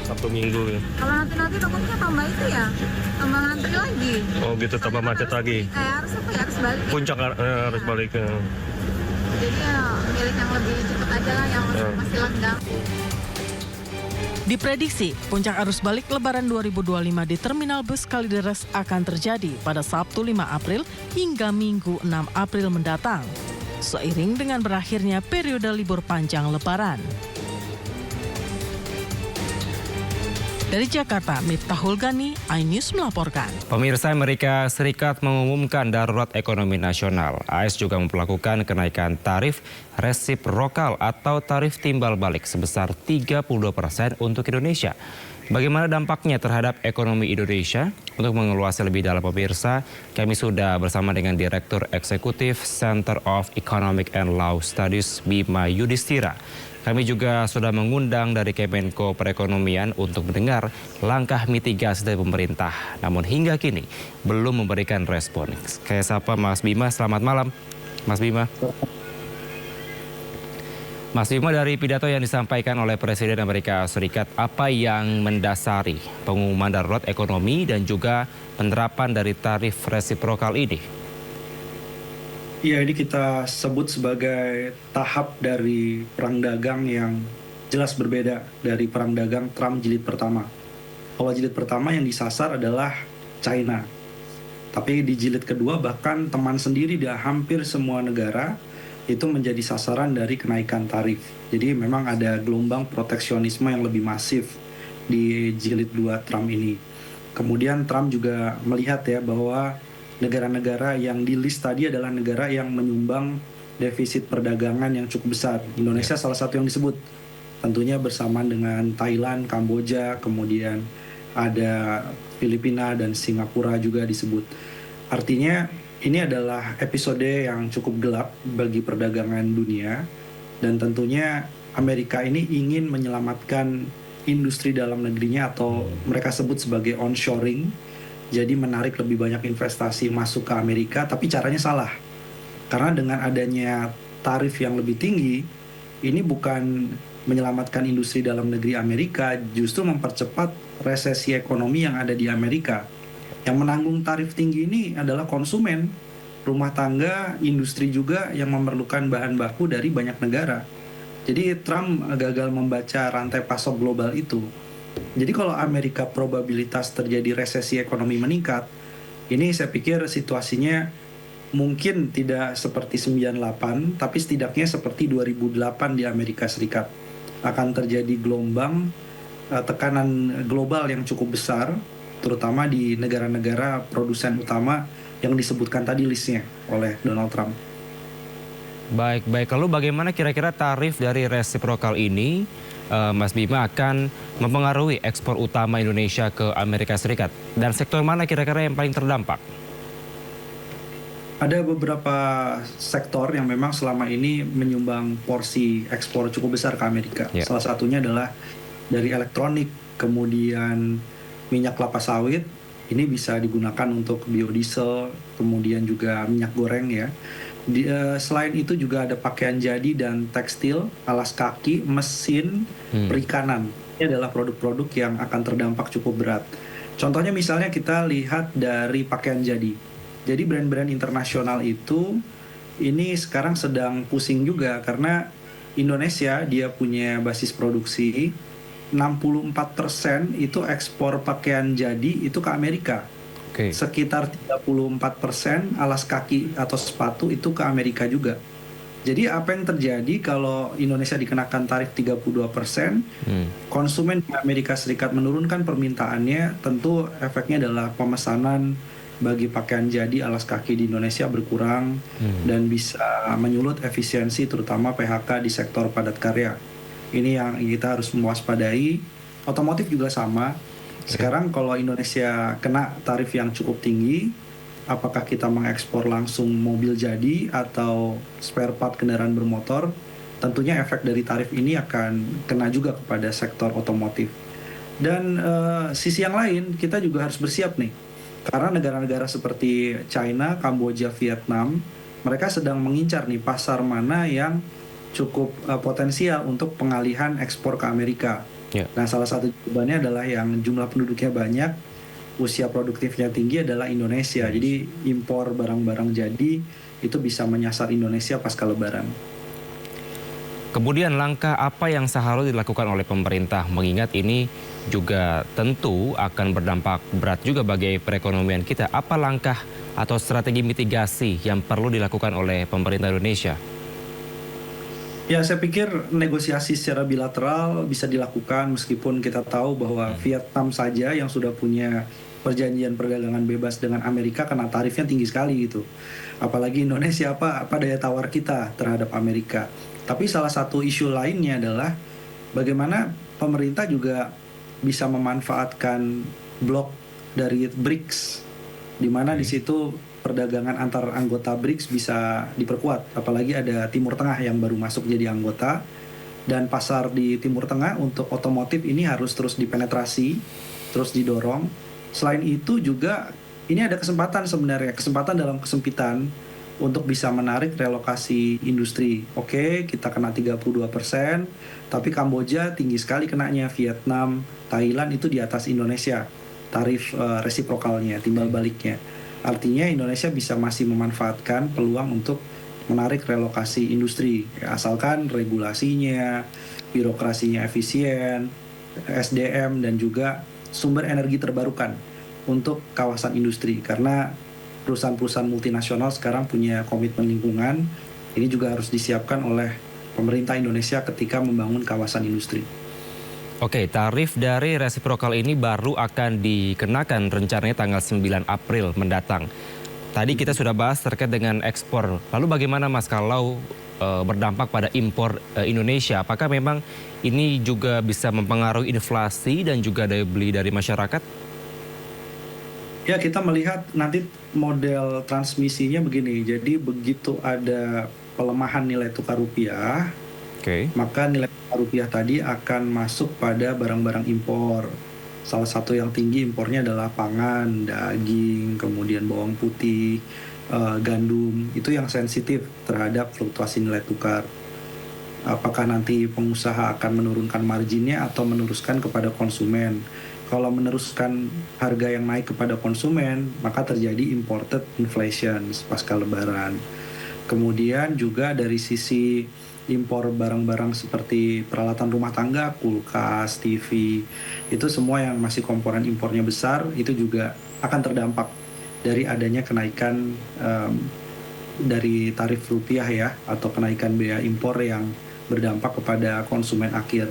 Sabtu Minggu ya. Kalau nanti takutnya tambah itu ya, tambah ngantri lagi. Oh gitu, tambah macet lagi. Harus apa ya, harus balik. Puncak harus balik. Jadi ya milik yang lebih cepat aja lah, yang masih lenggang. Diprediksi puncak arus balik Lebaran 2025 di Terminal Bus Kalideres akan terjadi pada Sabtu 5 April hingga Minggu 6 April mendatang, seiring dengan berakhirnya periode libur panjang Lebaran. Dari Jakarta, Miftahul Gani, iNews melaporkan. Pemirsa, Amerika Serikat mengumumkan darurat ekonomi nasional. AS juga memperlakukan kenaikan tarif resiprokal atau tarif timbal balik sebesar 32% untuk Indonesia. Bagaimana dampaknya terhadap ekonomi Indonesia? Untuk mengulasnya lebih dalam, pemirsa, kami sudah bersama dengan Direktur Eksekutif Center of Economic and Law Studies, Bima Yudhistira. Kami juga sudah mengundang dari Kemenko Perekonomian untuk mendengar langkah mitigasi dari pemerintah. Namun hingga kini belum memberikan respon. Saya sapa Mas Bima, selamat malam Mas Bima. Mas Bima, dari pidato yang disampaikan oleh Presiden Amerika Serikat, apa yang mendasari pengumuman darurat ekonomi dan juga penerapan dari tarif resiprokal ini? Ya, ini kita sebut sebagai tahap dari perang dagang yang jelas berbeda dari perang dagang Trump jilid pertama. Kalau jilid pertama yang disasar adalah China. Tapi di jilid kedua bahkan teman sendiri di hampir semua negara itu menjadi sasaran dari kenaikan tarif. Jadi memang ada gelombang proteksionisme yang lebih masif di jilid 2 Trump ini. Kemudian Trump juga melihat ya bahwa negara-negara yang di list tadi adalah negara yang menyumbang defisit perdagangan yang cukup besar. Indonesia salah satu yang disebut. Tentunya bersamaan dengan Thailand, Kamboja, kemudian ada Filipina dan Singapura juga disebut. Artinya ini adalah episode yang cukup gelap bagi perdagangan dunia, dan tentunya Amerika ini ingin menyelamatkan industri dalam negerinya atau mereka sebut sebagai onshoring, jadi menarik lebih banyak investasi masuk ke Amerika, tapi caranya salah. Karena dengan adanya tarif yang lebih tinggi, ini bukan menyelamatkan industri dalam negeri Amerika, justru mempercepat resesi ekonomi yang ada di Amerika. Yang menanggung tarif tinggi ini adalah konsumen, rumah tangga, industri juga yang memerlukan bahan baku dari banyak negara. Jadi Trump gagal membaca rantai pasok global itu. Jadi kalau Amerika probabilitas terjadi resesi ekonomi meningkat, ini saya pikir situasinya mungkin tidak seperti 98, tapi setidaknya seperti 2008 di Amerika Serikat. Akan terjadi gelombang tekanan global yang cukup besar, terutama di negara-negara produsen utama yang disebutkan tadi listnya oleh Donald Trump. Baik. Lalu bagaimana kira-kira tarif dari resiprokal ini, Mas Bima, akan mempengaruhi ekspor utama Indonesia ke Amerika Serikat? Dan sektor mana kira-kira yang paling terdampak? Ada beberapa sektor yang memang selama ini menyumbang porsi ekspor cukup besar ke Amerika. Salah satunya adalah dari elektronik, kemudian minyak kelapa sawit. Ini bisa digunakan untuk biodiesel, kemudian juga minyak goreng ya. Selain itu juga ada pakaian jadi dan tekstil, alas kaki, mesin, perikanan. Ini adalah produk-produk yang akan terdampak cukup berat. Contohnya misalnya kita lihat dari pakaian jadi. Jadi brand-brand internasional itu ini sekarang sedang pusing juga karena Indonesia dia punya basis produksi 64% itu ekspor pakaian jadi itu ke Amerika. Sekitar 34% alas kaki atau sepatu itu ke Amerika juga. Jadi apa yang terjadi kalau Indonesia dikenakan tarif 32%, konsumen di Amerika Serikat menurunkan permintaannya, tentu efeknya adalah pemesanan bagi pakaian jadi alas kaki di Indonesia berkurang dan bisa menyulut efisiensi terutama PHK di sektor padat karya. Ini yang kita harus mewaspadai. Otomotif juga sama. Sekarang kalau Indonesia kena tarif yang cukup tinggi, apakah kita mengekspor langsung mobil jadi atau spare part kendaraan bermotor, tentunya efek dari tarif ini akan kena juga kepada sektor otomotif. Dan sisi yang lain, kita juga harus bersiap nih. Karena negara-negara seperti China, Kamboja, Vietnam, mereka sedang mengincar nih pasar mana yang cukup potensial untuk pengalihan ekspor ke Amerika. Nah, salah satu jawabannya adalah yang jumlah penduduknya banyak, usia produktifnya tinggi adalah Indonesia. Jadi impor barang-barang jadi itu bisa menyasar Indonesia pasca Lebaran. Kemudian langkah apa yang seharusnya dilakukan oleh pemerintah mengingat ini juga tentu akan berdampak berat juga bagi perekonomian kita. Apa langkah atau strategi mitigasi yang perlu dilakukan oleh pemerintah Indonesia? Ya, saya pikir negosiasi secara bilateral bisa dilakukan meskipun kita tahu bahwa Vietnam saja yang sudah punya perjanjian perdagangan bebas dengan Amerika karena tarifnya tinggi sekali gitu. Apalagi Indonesia apa daya tawar kita terhadap Amerika. Tapi salah satu isu lainnya adalah bagaimana pemerintah juga bisa memanfaatkan blok dari BRICS, di mana di situ perdagangan antar anggota BRICS bisa diperkuat, apalagi ada Timur Tengah yang baru masuk jadi anggota, dan pasar di Timur Tengah untuk otomotif ini harus terus dipenetrasi, terus didorong. Selain itu juga ini ada kesempatan sebenarnya, kesempatan dalam kesempitan, untuk bisa menarik relokasi industri. Oke, kita kena 32%, tapi Kamboja tinggi sekali kenanya, Vietnam, Thailand itu di atas Indonesia tarif resiprokalnya, timbal baliknya. Artinya Indonesia bisa masih memanfaatkan peluang untuk menarik relokasi industri, asalkan regulasinya, birokrasinya efisien, SDM dan juga sumber energi terbarukan untuk kawasan industri. Karena perusahaan-perusahaan multinasional sekarang punya komitmen lingkungan, ini juga harus disiapkan oleh pemerintah Indonesia ketika membangun kawasan industri. Oke, tarif dari resiprokal ini baru akan dikenakan rencananya tanggal 9 April mendatang. Tadi kita sudah bahas terkait dengan ekspor. Lalu bagaimana Mas kalau berdampak pada impor Indonesia? Apakah memang ini juga bisa mempengaruhi inflasi dan juga daya beli dari masyarakat? Ya, kita melihat nanti model transmisinya begini. Jadi begitu ada pelemahan nilai tukar rupiah, maka nilai tukar rupiah tadi akan masuk pada barang-barang impor. Salah satu yang tinggi impornya adalah pangan, daging, kemudian bawang putih, gandum. Itu yang sensitif terhadap fluktuasi nilai tukar. Apakah nanti pengusaha akan menurunkan marginnya atau meneruskan kepada konsumen? Kalau meneruskan harga yang naik kepada konsumen, maka terjadi imported inflation pasca lebaran. Kemudian juga dari sisi impor barang-barang seperti peralatan rumah tangga, kulkas, TV, itu semua yang masih komponen impornya besar, itu juga akan terdampak dari adanya kenaikan dari tarif rupiah ya, atau kenaikan biaya impor yang berdampak kepada konsumen akhir.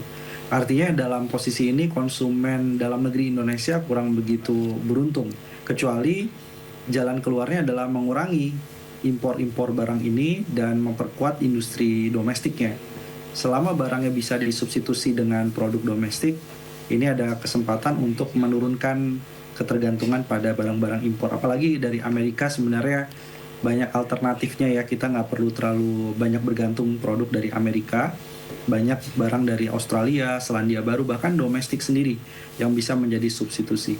Artinya dalam posisi ini konsumen dalam negeri Indonesia kurang begitu beruntung, kecuali jalan keluarnya adalah mengurangi impor-impor barang ini dan memperkuat industri domestiknya. Selama barangnya bisa disubstitusi dengan produk domestik, ini ada kesempatan untuk menurunkan ketergantungan pada barang-barang impor. Apalagi dari Amerika sebenarnya banyak alternatifnya ya, kita nggak perlu terlalu banyak bergantung produk dari Amerika. Banyak barang dari Australia, Selandia Baru, bahkan domestik sendiri yang bisa menjadi substitusi.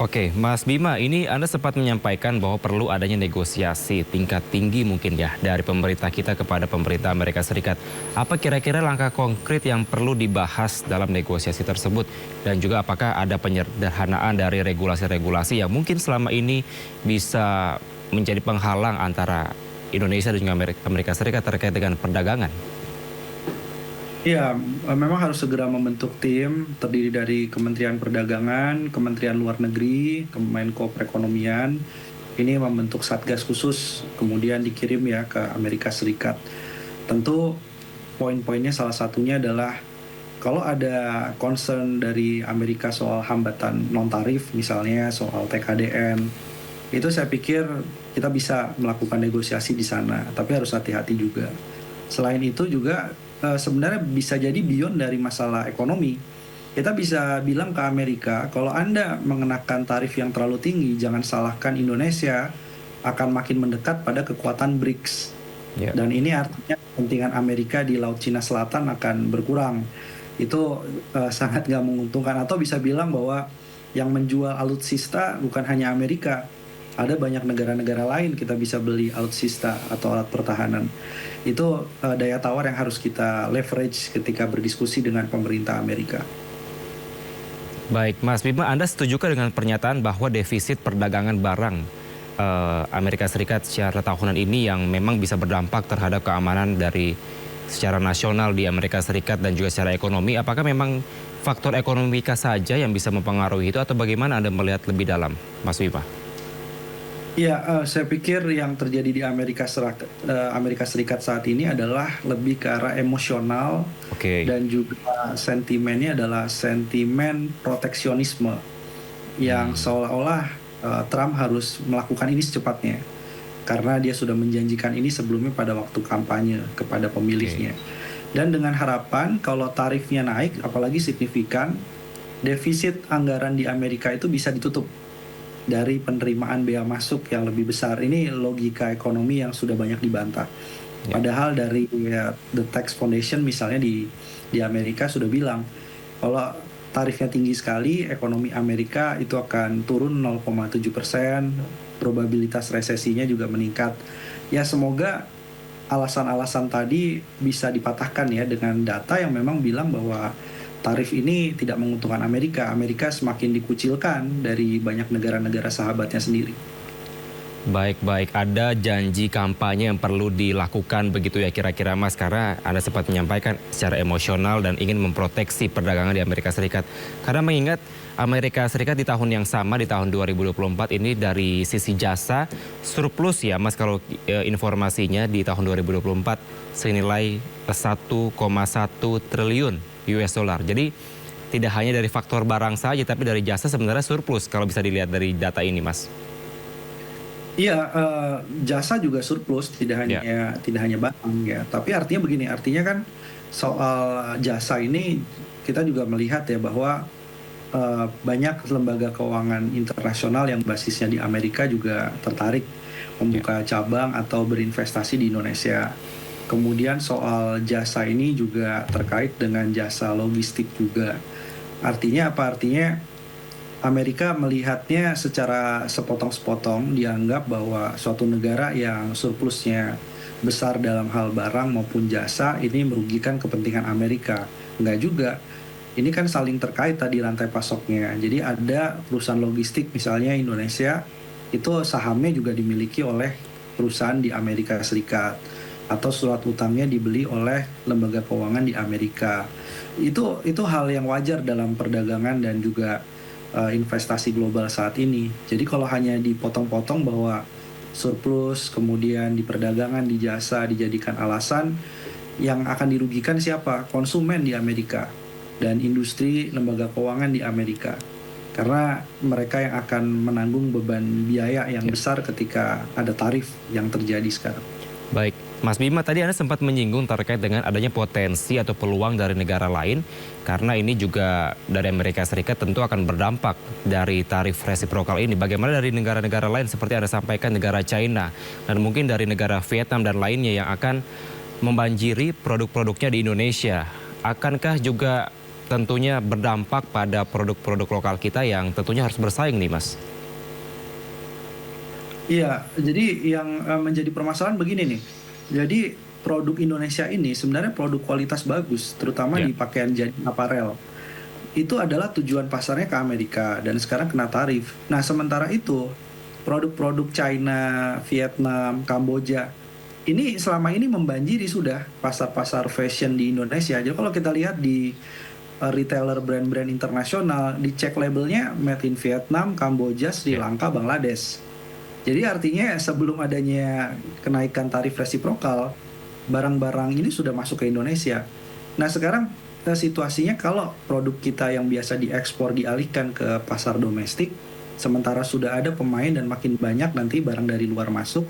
Oke, Mas Bima, ini Anda sempat menyampaikan bahwa perlu adanya negosiasi tingkat tinggi mungkin ya dari pemerintah kita kepada pemerintah Amerika Serikat. Apa kira-kira langkah konkret yang perlu dibahas dalam negosiasi tersebut? Dan juga apakah ada penyederhanaan dari regulasi-regulasi yang mungkin selama ini bisa menjadi penghalang antara Indonesia dan juga Amerika Serikat terkait dengan perdagangan? Ya, memang harus segera membentuk tim terdiri dari Kementerian Perdagangan, Kementerian Luar Negeri, Kemenko Perekonomian. Ini membentuk satgas khusus, kemudian dikirim ya ke Amerika Serikat. Tentu poin-poinnya salah satunya adalah kalau ada concern dari Amerika soal hambatan non-tarif, misalnya soal TKDN, itu saya pikir kita bisa melakukan negosiasi di sana, tapi harus hati-hati juga. Selain itu juga sebenarnya bisa jadi beyond dari masalah ekonomi. Kita bisa bilang ke Amerika, kalau Anda mengenakan tarif yang terlalu tinggi, jangan salahkan Indonesia akan makin mendekat pada kekuatan BRICS. Dan ini artinya kepentingan Amerika di Laut Cina Selatan akan berkurang. Itu sangat nggak menguntungkan. Atau bisa bilang bahwa yang menjual alutsista bukan hanya Amerika. Ada banyak negara-negara lain kita bisa beli alutsista atau alat pertahanan. Itu daya tawar yang harus kita leverage ketika berdiskusi dengan pemerintah Amerika. Baik, Mas Bima, Anda setujukah dengan pernyataan bahwa defisit perdagangan barang Amerika Serikat secara tahunan ini yang memang bisa berdampak terhadap keamanan dari secara nasional di Amerika Serikat dan juga secara ekonomi? Apakah memang faktor ekonomika saja yang bisa mempengaruhi itu atau bagaimana Anda melihat lebih dalam, Mas Bima? Ya, saya pikir yang terjadi di Amerika Serikat saat ini adalah lebih ke arah emosional dan juga sentimennya adalah sentimen proteksionisme yang seolah-olah Trump harus melakukan ini secepatnya karena dia sudah menjanjikan ini sebelumnya pada waktu kampanye kepada pemilihnya. Dan dengan harapan kalau tarifnya naik, apalagi signifikan, defisit anggaran di Amerika itu bisa ditutup dari penerimaan bea masuk yang lebih besar. Ini logika ekonomi yang sudah banyak dibantah. Padahal dari The Tax Foundation misalnya di Amerika sudah bilang kalau tarifnya tinggi sekali, ekonomi Amerika itu akan turun 0,7%, probabilitas resesinya juga meningkat. Ya semoga alasan-alasan tadi bisa dipatahkan ya dengan data yang memang bilang bahwa tarif ini tidak menguntungkan Amerika. Amerika semakin dikucilkan dari banyak negara-negara sahabatnya sendiri. Baik, ada janji kampanye yang perlu dilakukan begitu ya kira-kira Mas, karena Anda sempat menyampaikan secara emosional dan ingin memproteksi perdagangan di Amerika Serikat. Karena mengingat Amerika Serikat di tahun yang sama, di tahun 2024 ini dari sisi jasa surplus ya Mas, kalau informasinya di tahun 2024 senilai 1,1 triliun US dollar. Jadi tidak hanya dari faktor barang saja tapi dari jasa sebenarnya surplus kalau bisa dilihat dari data ini Mas. Iya, jasa juga surplus, tidak hanya barang ya. Tapi artinya begini, artinya kan soal jasa ini kita juga melihat ya bahwa banyak lembaga keuangan internasional yang basisnya di Amerika juga tertarik membuka cabang atau berinvestasi di Indonesia. Kemudian soal jasa ini juga terkait dengan jasa logistik juga. Artinya apa? Artinya Amerika melihatnya secara sepotong-sepotong, dianggap bahwa suatu negara yang surplusnya besar dalam hal barang maupun jasa ini merugikan kepentingan Amerika. Enggak juga. Ini kan saling terkait tadi rantai pasoknya. Jadi ada perusahaan logistik misalnya Indonesia, itu sahamnya juga dimiliki oleh perusahaan di Amerika Serikat. Atau surat utangnya dibeli oleh lembaga keuangan di Amerika. Itu hal yang wajar dalam perdagangan dan juga investasi global saat ini. Jadi kalau hanya dipotong-potong bahwa surplus kemudian di perdagangan, di jasa dijadikan alasan, yang akan dirugikan siapa? Konsumen di Amerika dan industri lembaga keuangan di Amerika. Karena mereka yang akan menanggung beban biaya yang besar ketika ada tarif yang terjadi sekarang. Baik, Mas Bima, tadi Anda sempat menyinggung terkait dengan adanya potensi atau peluang dari negara lain, karena ini juga dari Amerika Serikat tentu akan berdampak dari tarif resiprokal ini. Bagaimana dari negara-negara lain seperti Anda sampaikan, negara China, dan mungkin dari negara Vietnam dan lainnya yang akan membanjiri produk-produknya di Indonesia. Akankah juga tentunya berdampak pada produk-produk lokal kita yang tentunya harus bersaing nih, Mas? Iya, jadi yang menjadi permasalahan begini nih. Jadi produk Indonesia ini sebenarnya produk kualitas bagus, terutama di pakaian jadi aparel. Itu adalah tujuan pasarnya ke Amerika dan sekarang kena tarif. Nah, sementara itu produk-produk China, Vietnam, Kamboja ini selama ini membanjiri sudah pasar-pasar fashion di Indonesia. Jadi kalau kita lihat di retailer brand-brand internasional, dicek labelnya made in Vietnam, Kamboja, Sri Lanka, Bangladesh. Jadi artinya sebelum adanya kenaikan tarif resiprokal, barang-barang ini sudah masuk ke Indonesia. Nah sekarang situasinya kalau produk kita yang biasa diekspor dialihkan ke pasar domestik, sementara sudah ada pemain dan makin banyak nanti barang dari luar masuk,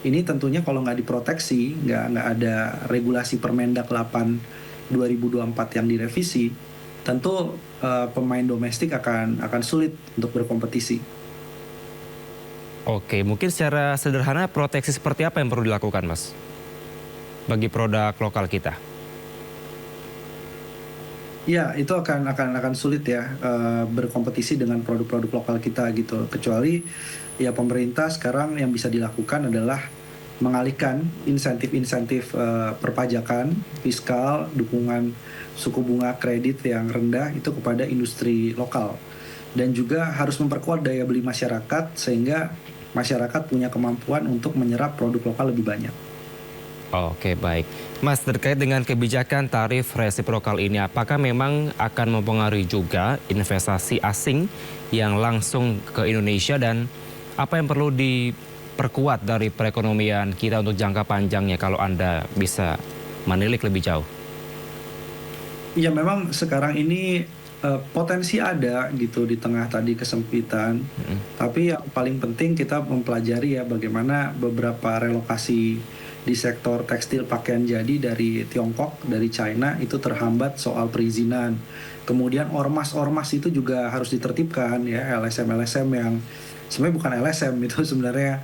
ini tentunya kalau nggak diproteksi, nggak ada regulasi Permendak 8 2024 yang direvisi, tentu pemain domestik akan sulit untuk berkompetisi. Oke, mungkin secara sederhana proteksi seperti apa yang perlu dilakukan, Mas? Bagi produk lokal kita. Ya, itu akan sulit ya berkompetisi dengan produk-produk lokal kita gitu. Kecuali ya pemerintah sekarang yang bisa dilakukan adalah mengalihkan insentif-insentif perpajakan, fiskal, dukungan suku bunga kredit yang rendah itu kepada industri lokal. Dan juga harus memperkuat daya beli masyarakat sehingga masyarakat punya kemampuan untuk menyerap produk lokal lebih banyak. Oke, baik. Mas, terkait dengan kebijakan tarif resiprokal ini, apakah memang akan mempengaruhi juga investasi asing yang langsung ke Indonesia dan apa yang perlu diperkuat dari perekonomian kita untuk jangka panjangnya kalau Anda bisa menilik lebih jauh? Ya, memang sekarang ini potensi ada gitu di tengah tadi kesempitan. Tapi yang paling penting kita mempelajari ya bagaimana beberapa relokasi di sektor tekstil pakaian jadi dari Tiongkok, dari China itu terhambat soal perizinan. Kemudian ormas-ormas itu juga harus ditertibkan ya, LSM-LSM yang sebenarnya bukan LSM, itu sebenarnya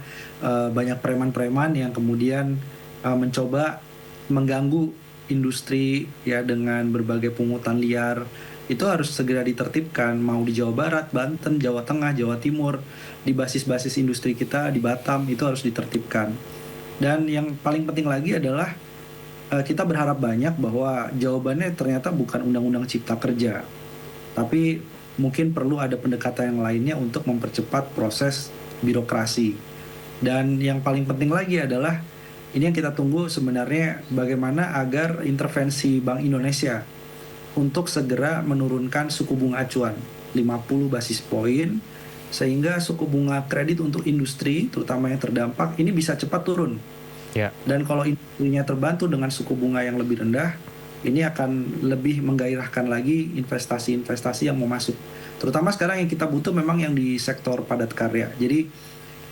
banyak preman-preman yang kemudian mencoba mengganggu industri ya dengan berbagai pungutan liar, itu harus segera ditertibkan, mau di Jawa Barat, Banten, Jawa Tengah, Jawa Timur, di basis-basis industri kita di Batam itu harus ditertibkan. Dan yang paling penting lagi adalah kita berharap banyak bahwa jawabannya ternyata bukan Undang-Undang Cipta Kerja, tapi mungkin perlu ada pendekatan yang lainnya untuk mempercepat proses birokrasi. Dan yang paling penting lagi adalah ini yang kita tunggu sebenarnya, bagaimana agar intervensi Bank Indonesia untuk segera menurunkan suku bunga acuan 50 basis poin, sehingga suku bunga kredit untuk industri terutama yang terdampak ini bisa cepat turun. Dan kalau industrinya terbantu dengan suku bunga yang lebih rendah, ini akan lebih menggairahkan lagi investasi-investasi yang mau masuk. Terutama sekarang yang kita butuh memang yang di sektor padat karya. Jadi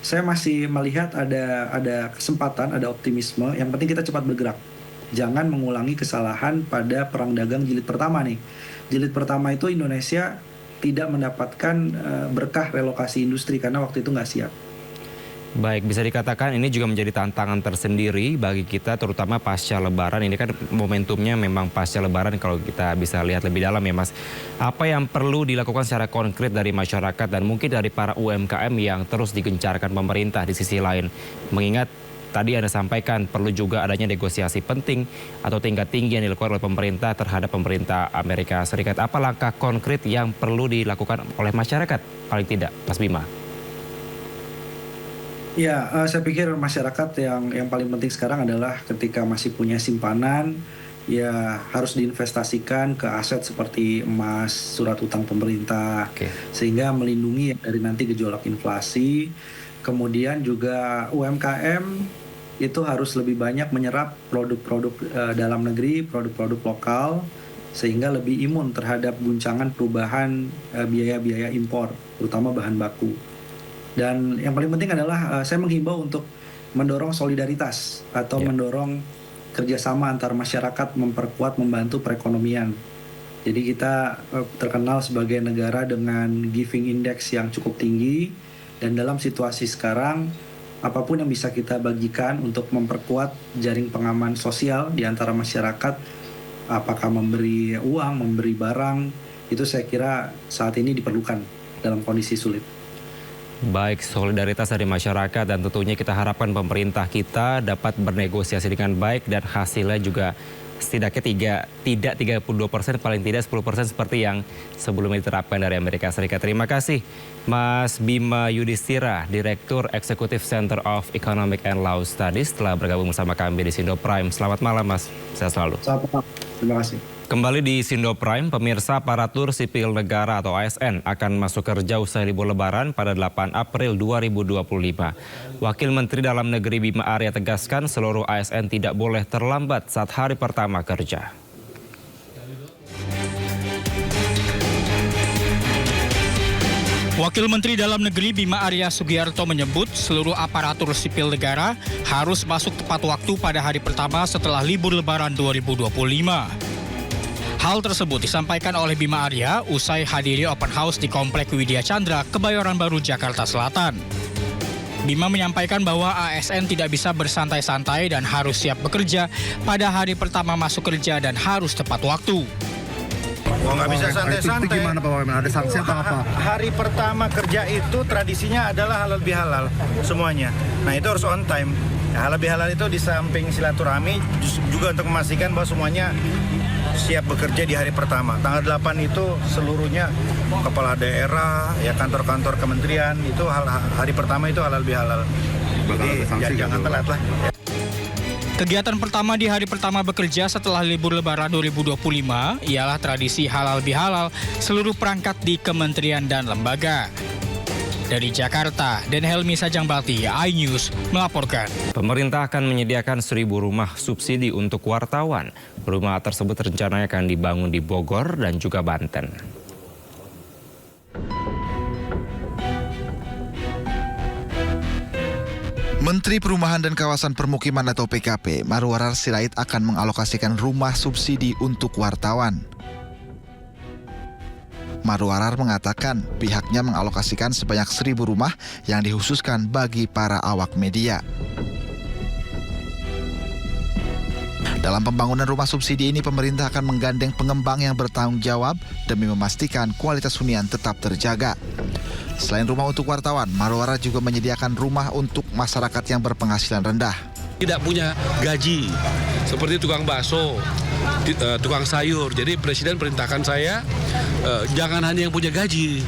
saya masih melihat ada kesempatan, ada optimisme. Yang penting kita cepat bergerak. Jangan mengulangi kesalahan pada perang dagang jilid pertama nih. Jilid pertama itu Indonesia tidak mendapatkan berkah relokasi industri karena waktu itu nggak siap. Baik, bisa dikatakan ini juga menjadi tantangan tersendiri bagi kita, terutama pasca Lebaran. Ini kan momentumnya memang pasca Lebaran kalau kita bisa lihat lebih dalam ya Mas. Apa yang perlu dilakukan secara konkret dari masyarakat dan mungkin dari para UMKM yang terus digencarkan pemerintah di sisi lain? Mengingat tadi Anda sampaikan perlu juga adanya negosiasi penting atau tingkat tinggi yang dilakukan oleh pemerintah terhadap pemerintah Amerika Serikat. Apa langkah konkret yang perlu dilakukan oleh masyarakat paling tidak, Mas Bima? Ya, saya pikir masyarakat yang paling penting sekarang adalah ketika masih punya simpanan, ya harus diinvestasikan ke aset seperti emas, surat utang pemerintah, sehingga melindungi dari nanti gejolak inflasi. Kemudian juga UMKM itu harus lebih banyak menyerap produk-produk dalam negeri, produk-produk lokal, sehingga lebih imun terhadap guncangan perubahan biaya-biaya impor, terutama bahan baku. Dan yang paling penting adalah saya menghimbau untuk mendorong solidaritas atau mendorong kerjasama antar masyarakat, memperkuat, membantu perekonomian. Jadi kita terkenal sebagai negara dengan giving index yang cukup tinggi, dan dalam situasi sekarang apapun yang bisa kita bagikan untuk memperkuat jaring pengaman sosial di antara masyarakat, apakah memberi uang, memberi barang, itu saya kira saat ini diperlukan dalam kondisi sulit. Baik, solidaritas dari masyarakat dan tentunya kita harapkan pemerintah kita dapat bernegosiasi dengan baik dan hasilnya juga setidaknya tidak 32%, paling tidak 10% seperti yang sebelumnya diterapkan dari Amerika Serikat. Terima kasih Mas Bima Yudhistira, Direktur Eksekutif Center of Economic and Law Studies telah bergabung bersama kami di Sindo Prime. Selamat malam Mas, sehat selalu. Selamat malam, terima kasih. Kembali di Sindo Prime, pemirsa, aparatur sipil negara atau ASN akan masuk kerja usai libur Lebaran pada 8 April 2025. Wakil Menteri Dalam Negeri Bima Arya tegaskan seluruh ASN tidak boleh terlambat saat hari pertama kerja. Wakil Menteri Dalam Negeri Bima Arya Sugiarto menyebut seluruh aparatur sipil negara harus masuk tepat waktu pada hari pertama setelah libur Lebaran 2025. Hal tersebut disampaikan oleh Bima Arya usai hadiri open house di Komplek Widya Chandra, Kebayoran Baru, Jakarta Selatan. Bima menyampaikan bahwa ASN tidak bisa bersantai-santai dan harus siap bekerja pada hari pertama masuk kerja dan harus tepat waktu. Oh, nggak bisa santai-santai. Itu gimana Pak? Ada sanksi atau apa? Hari pertama kerja itu tradisinya adalah halal bihalal semuanya. Nah itu harus on time. Halal bihalal itu di samping silaturahmi juga untuk memastikan bahwa semuanya siap bekerja di hari pertama. Tanggal 8 itu seluruhnya kepala daerah, ya kantor-kantor kementerian itu hari pertama itu halal bihalal. Jadi jangan telat lah. Kegiatan pertama di hari pertama bekerja setelah libur Lebaran 2025 ialah tradisi halal bihalal seluruh perangkat di kementerian dan lembaga. Dari Jakarta, Den Helmi Sajangbakti, iNews melaporkan. Pemerintah akan menyediakan 1.000 rumah subsidi untuk wartawan. Rumah tersebut rencananya akan dibangun di Bogor dan juga Banten. Menteri Perumahan dan Kawasan Permukiman atau PKP, Marwarar Sirait akan mengalokasikan rumah subsidi untuk wartawan. Marwarar mengatakan pihaknya mengalokasikan sebanyak 1.000 rumah yang dikhususkan bagi para awak media. Dalam pembangunan rumah subsidi ini, pemerintah akan menggandeng pengembang yang bertanggung jawab demi memastikan kualitas hunian tetap terjaga. Selain rumah untuk wartawan, Marwara juga menyediakan rumah untuk masyarakat yang berpenghasilan rendah. Tidak punya gaji, seperti tukang bakso, tukang sayur. Jadi Presiden perintahkan saya, jangan hanya yang punya gaji,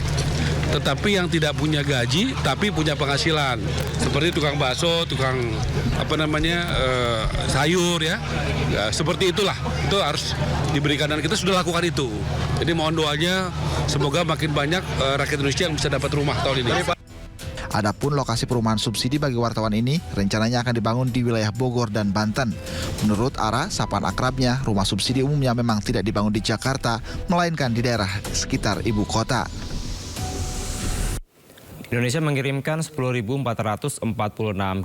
tetapi yang tidak punya gaji tapi punya penghasilan, seperti tukang bakso, tukang sayur ya, seperti itulah, itu harus diberikan dan kita sudah lakukan itu. Jadi mohon doanya semoga makin banyak rakyat Indonesia yang bisa dapat rumah tahun ini. Adapun lokasi perumahan subsidi bagi wartawan ini rencananya akan dibangun di wilayah Bogor dan Banten. Menurut Ara, sapaan akrabnya, rumah subsidi umumnya memang tidak dibangun di Jakarta, melainkan di daerah sekitar ibu kota. Indonesia mengirimkan 10.446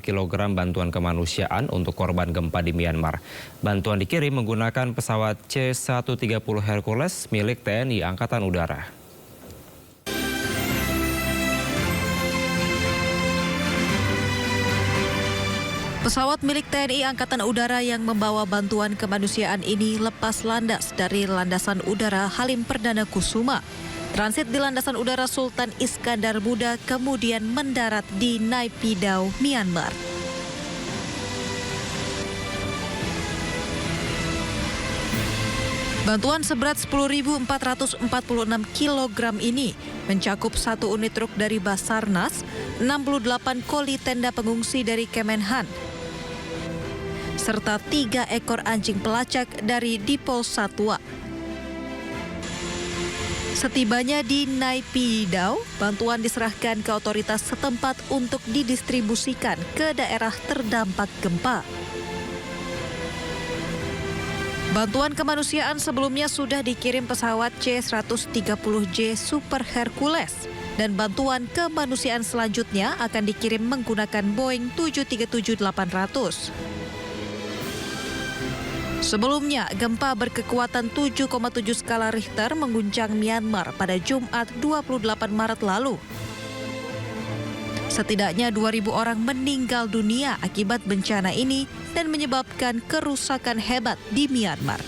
kg bantuan kemanusiaan untuk korban gempa di Myanmar. Bantuan dikirim menggunakan pesawat C-130 Hercules milik TNI Angkatan Udara. Pesawat milik TNI Angkatan Udara yang membawa bantuan kemanusiaan ini lepas landas dari landasan udara Halim Perdana Kusuma. Transit di landasan udara Sultan Iskandar Muda, kemudian mendarat di Naypyidaw, Myanmar. Bantuan seberat 10.446 kg ini mencakup 1 unit truk dari Basarnas, 68 koli tenda pengungsi dari Kemenhan, serta 3 ekor anjing pelacak dari Dipol Satwa. Setibanya di Naypyidaw, bantuan diserahkan ke otoritas setempat untuk didistribusikan ke daerah terdampak gempa. Bantuan kemanusiaan sebelumnya sudah dikirim pesawat C-130J Super Hercules dan bantuan kemanusiaan selanjutnya akan dikirim menggunakan Boeing 737-800. Sebelumnya, gempa berkekuatan 7,7 skala Richter mengguncang Myanmar pada Jumat 28 Maret lalu. Setidaknya 2.000 orang meninggal dunia akibat bencana ini dan menyebabkan kerusakan hebat di Myanmar.